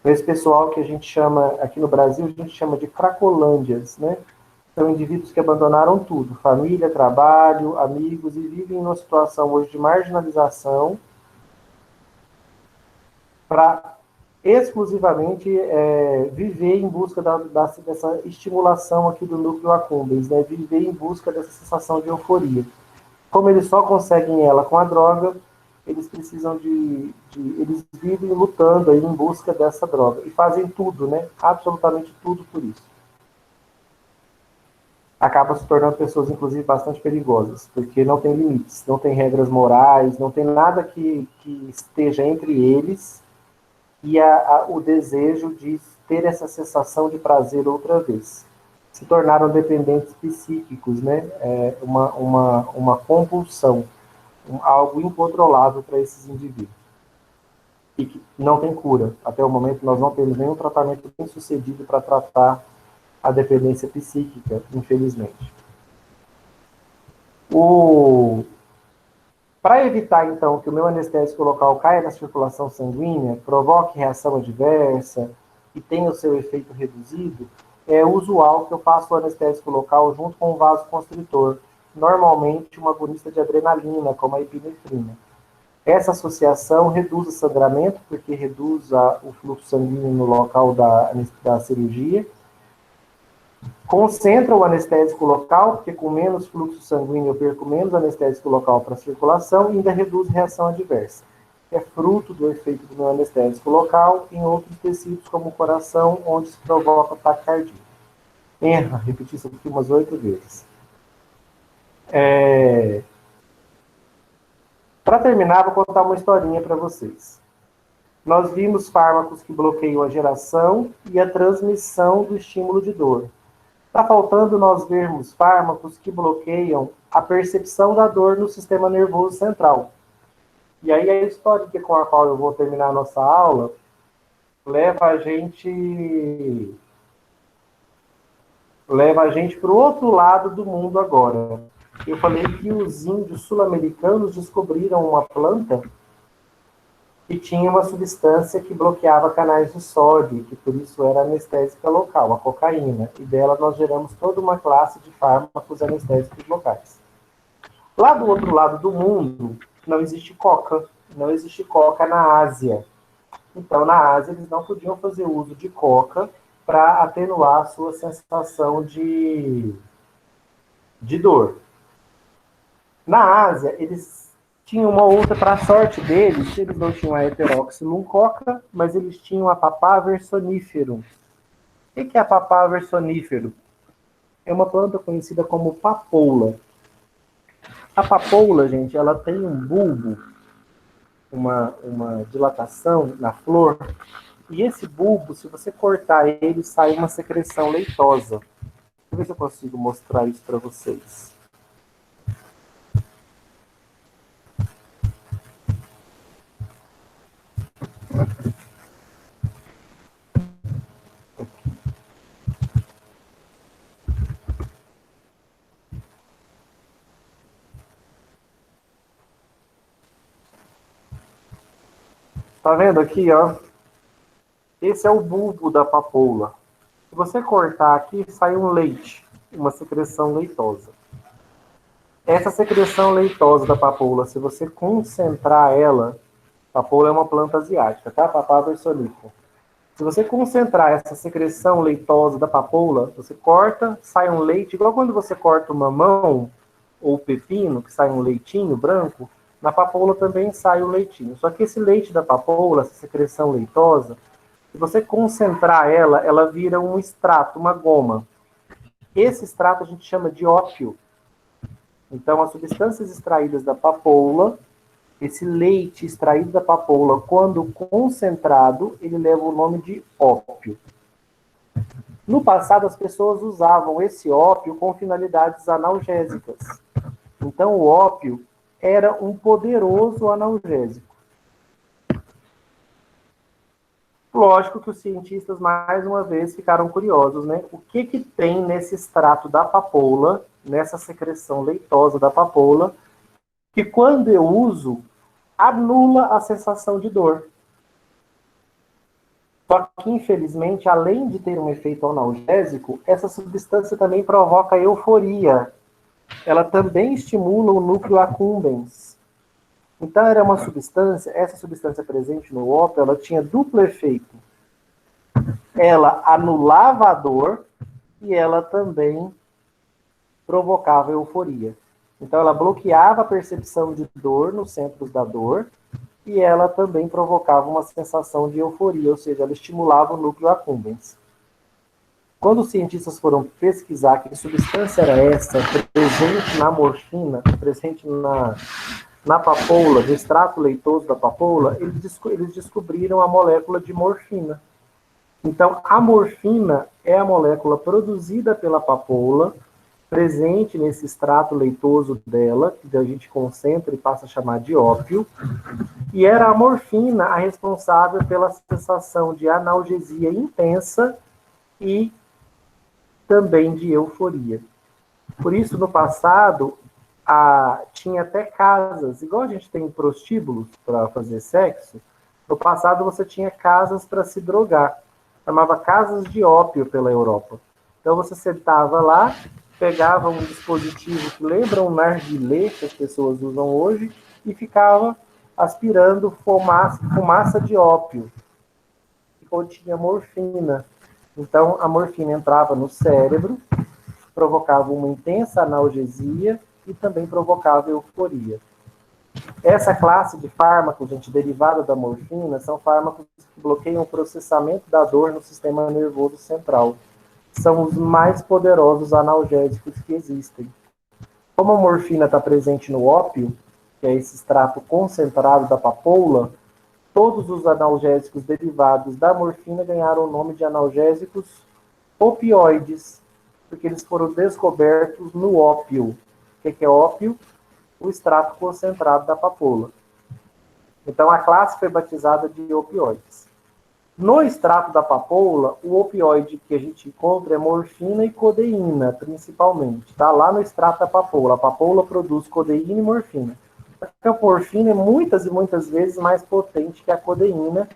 Esse pessoal que a gente chama, aqui no Brasil, a gente chama de cracolândias, né? São indivíduos que abandonaram tudo, família, trabalho, amigos, e vivem numa situação hoje de marginalização para exclusivamente viver em busca dessa estimulação aqui do núcleo accumbens, né? Viver em busca dessa sensação de euforia. Como eles só conseguem ela com a droga, eles precisam eles vivem lutando aí em busca dessa droga. E fazem tudo, né? Absolutamente tudo por isso. Acaba se tornando pessoas, inclusive, bastante perigosas, porque não tem limites, não tem regras morais, não tem nada que esteja entre eles e o desejo de ter essa sensação de prazer outra vez. Se tornaram dependentes psíquicos, né? Uma compulsão, algo incontrolável para esses indivíduos. E que não tem cura. Até o momento, nós não temos nenhum tratamento bem sucedido para tratar a dependência psíquica, infelizmente. Para evitar, então, que o meu anestésico local caia na circulação sanguínea, provoque reação adversa e tenha o seu efeito reduzido, é usual que eu faça o anestésico local junto com um vasoconstritor, normalmente uma agonista de adrenalina, como a epinefrina. Essa associação reduz o sangramento, porque reduz o fluxo sanguíneo no local da cirurgia, concentra o anestésico local, porque com menos fluxo sanguíneo eu perco menos anestésico local para a circulação e ainda reduz reação adversa. É fruto do efeito do meu anestésico local em outros tecidos, como o coração, onde se provoca taquicardia. Repetir isso aqui umas 8 vezes. Para terminar, vou contar uma historinha para vocês. Nós vimos fármacos que bloqueiam a geração e a transmissão do estímulo de dor. Está faltando nós vermos fármacos que bloqueiam a percepção da dor no sistema nervoso central. E aí a história com a qual eu vou terminar a nossa aula leva a gente para o outro lado do mundo agora. Eu falei que os índios sul-americanos descobriram uma planta que tinha uma substância que bloqueava canais de sódio, que por isso era anestésica local, a cocaína. E dela nós geramos toda uma classe de fármacos anestésicos locais. Lá do outro lado do mundo, não existe coca. Não existe coca na Ásia. Então, na Ásia, eles não podiam fazer uso de coca para atenuar a sua sensação de dor. Na Ásia, eles tinham uma outra, para a sorte deles, eles não tinham a heteroxylum coca, mas eles tinham a papaver sonífero. O que é a papaver sonífero? É uma planta conhecida como papoula. A papoula, gente, ela tem um bulbo, uma dilatação na flor, e esse bulbo, se você cortar ele, sai uma secreção leitosa. Deixa eu ver se eu consigo mostrar isso para vocês. Tá vendo aqui, ó? Esse é o bulbo da papoula. Se você cortar aqui, sai um leite, uma secreção leitosa. Essa secreção leitosa da papoula, se você concentrar ela, papoula é uma planta asiática, tá? Papaver sonífera. Se você concentrar essa secreção leitosa da papoula, você corta, sai um leite, igual quando você corta o mamão ou o pepino, que sai um leitinho branco, na papoula também sai o leitinho. Só que esse leite da papoula, essa secreção leitosa, se você concentrar ela, ela vira um extrato, uma goma. Esse extrato a gente chama de ópio. Então, as substâncias extraídas da papoula, esse leite extraído da papoula, quando concentrado, ele leva o nome de ópio. No passado, as pessoas usavam esse ópio com finalidades analgésicas. Então, o ópio era um poderoso analgésico. Lógico que os cientistas, mais uma vez, ficaram curiosos, né? O que tem nesse extrato da papoula, nessa secreção leitosa da papoula, que quando eu uso, anula a sensação de dor. Só que, infelizmente, além de ter um efeito analgésico, essa substância também provoca euforia. Ela também estimula o núcleo accumbens. Então, era uma substância, essa substância presente no ópio, ela tinha duplo efeito. Ela anulava a dor e ela também provocava euforia. Então, ela bloqueava a percepção de dor nos centros da dor e ela também provocava uma sensação de euforia, ou seja, ela estimulava o núcleo accumbens. Quando os cientistas foram pesquisar que substância era essa, presente na morfina, presente na papoula, no extrato leitoso da papoula, eles descobriram a molécula de morfina. Então, a morfina é a molécula produzida pela papoula, presente nesse extrato leitoso dela, que a gente concentra e passa a chamar de ópio, e era a morfina a responsável pela sensação de analgesia intensa e também de euforia. Por isso, no passado, tinha até casas, igual a gente tem prostíbulos para fazer sexo, no passado você tinha casas para se drogar, chamava casas de ópio pela Europa. Então você sentava lá, pegava um dispositivo que lembra um narguilé que as pessoas usam hoje e ficava aspirando fumaça de ópio, que continha morfina. Então, a morfina entrava no cérebro, provocava uma intensa analgesia e também provocava euforia. Essa classe de fármacos, gente, derivada da morfina, são fármacos que bloqueiam o processamento da dor no sistema nervoso central. São os mais poderosos analgésicos que existem. Como a morfina está presente no ópio, que é esse extrato concentrado da papoula, todos os analgésicos derivados da morfina ganharam o nome de analgésicos opioides, porque eles foram descobertos no ópio. O que é ópio? O extrato concentrado da papoula. Então, a classe foi batizada de opioides. No extrato da papoula, o opioide que a gente encontra é morfina e codeína, principalmente. Está lá no extrato da papoula. A papoula produz codeína e morfina. A morfina é muitas e muitas vezes mais potente que a codeína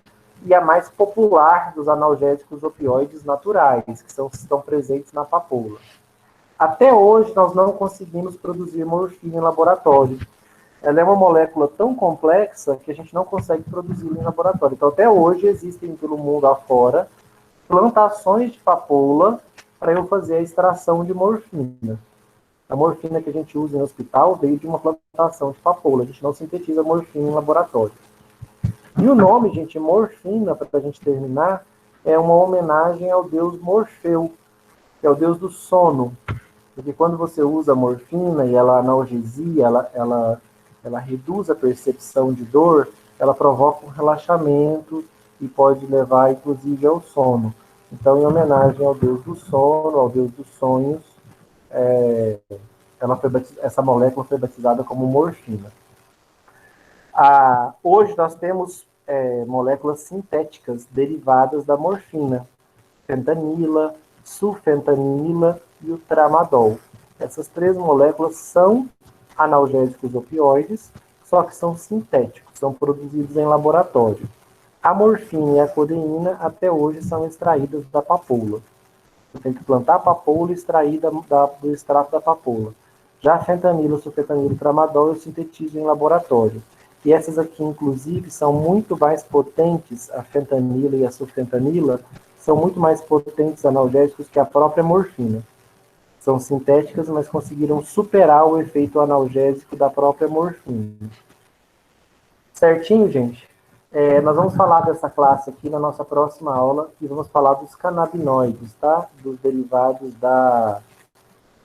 e a mais popular dos analgésicos opioides naturais, que estão presentes na papoula. Até hoje, nós não conseguimos produzir morfina em laboratório. Ela é uma molécula tão complexa que a gente não consegue produzir em laboratório. Então, até hoje, existem pelo mundo afora plantações de papoula para eu fazer a extração de morfina. A morfina que a gente usa no hospital veio de uma plantação de papoula. A gente não sintetiza morfina em laboratório. E o nome, gente, morfina, para a gente terminar, é uma homenagem ao deus Morfeu, que é o deus do sono. Porque quando você usa morfina e ela analgesia, ela reduz a percepção de dor, ela provoca um relaxamento e pode levar, inclusive, ao sono. Então, em homenagem ao deus do sono, ao deus dos sonhos, essa molécula foi batizada como morfina. Hoje nós temos moléculas sintéticas derivadas da morfina, fentanila, sulfentanila e o tramadol. Essas três moléculas são analgésicos opioides, só que são sintéticos, são produzidos em laboratório. A morfina e a codeína até hoje são extraídas da papoula. Você tem que plantar a papoula e extrair do extrato da papoula. Já a fentanila, sulfentanila e tramadol eu sintetizo em laboratório. E essas aqui, inclusive, são muito mais potentes, a fentanila e a sulfentanila, são muito mais potentes analgésicos que a própria morfina. São sintéticas, mas conseguiram superar o efeito analgésico da própria morfina. Certinho, gente? Nós vamos falar dessa classe aqui na nossa próxima aula e vamos falar dos canabinoides, tá? Dos derivados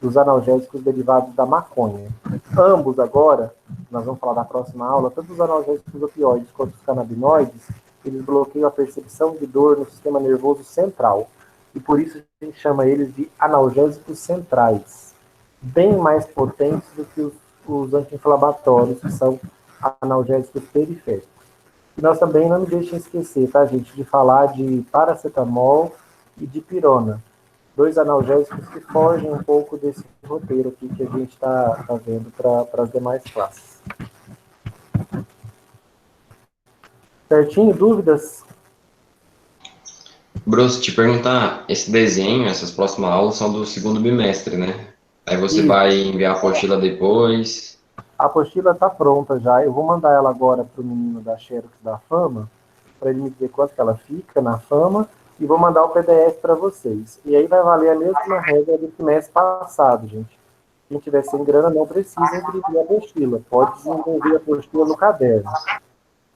dos analgésicos derivados da maconha. Ambos agora, nós vamos falar na próxima aula, tanto os analgésicos opioides quanto os canabinoides, eles bloqueiam a percepção de dor no sistema nervoso central. E por isso a gente chama eles de analgésicos centrais. Bem mais potentes do que os anti-inflamatórios, que são analgésicos periféricos. E nós também não me deixem esquecer, tá, gente, de falar de paracetamol e de pirona. 2 analgésicos que fogem um pouco desse roteiro aqui que a gente está vendo para as demais classes. Certinho? Dúvidas? Bruce, te perguntar, esse desenho, essas próximas aulas são do segundo bimestre, né? Aí você Isso. vai enviar a apostila depois. A apostila está pronta já. Eu vou mandar ela agora para o menino da Xerox da Fama, para ele me dizer quanto que ela fica na Fama, e vou mandar o PDF para vocês. E aí vai valer a mesma regra do semestre passado, gente. Quem tiver sem grana não precisa imprimir a apostila. Pode desenvolver a apostila no caderno.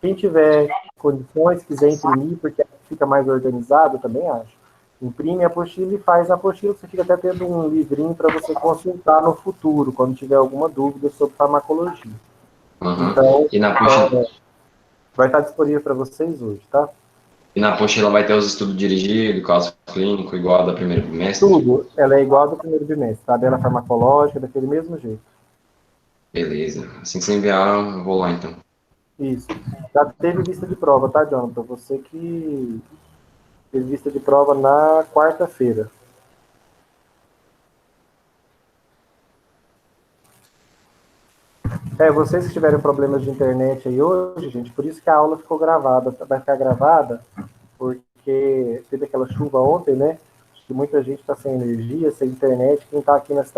Quem tiver condições, quiser imprimir, porque fica mais organizado, eu também acho. Imprime a apostila e faz a apostila, você fica até tendo um livrinho para você consultar no futuro, quando tiver alguma dúvida sobre farmacologia. Uhum. Então, E na apostila... vai estar disponível para vocês hoje, tá? E na apostila vai ter os estudos dirigidos, caso clínico, igual a da primeira bimestre? Tudo. Ela é igual ao do primeiro bimestre, tá? Tabela farmacológica, daquele mesmo jeito. Beleza. Assim que você enviar, eu vou lá então. Isso. Já teve vista de prova, tá, Jonathan? Você que teve vista de prova na quarta-feira. Vocês que tiverem problemas de internet aí hoje, gente, por isso que a aula ficou gravada. Vai ficar gravada, porque teve aquela chuva ontem, né? Acho que muita gente está sem energia, sem internet. Quem está aqui na cidade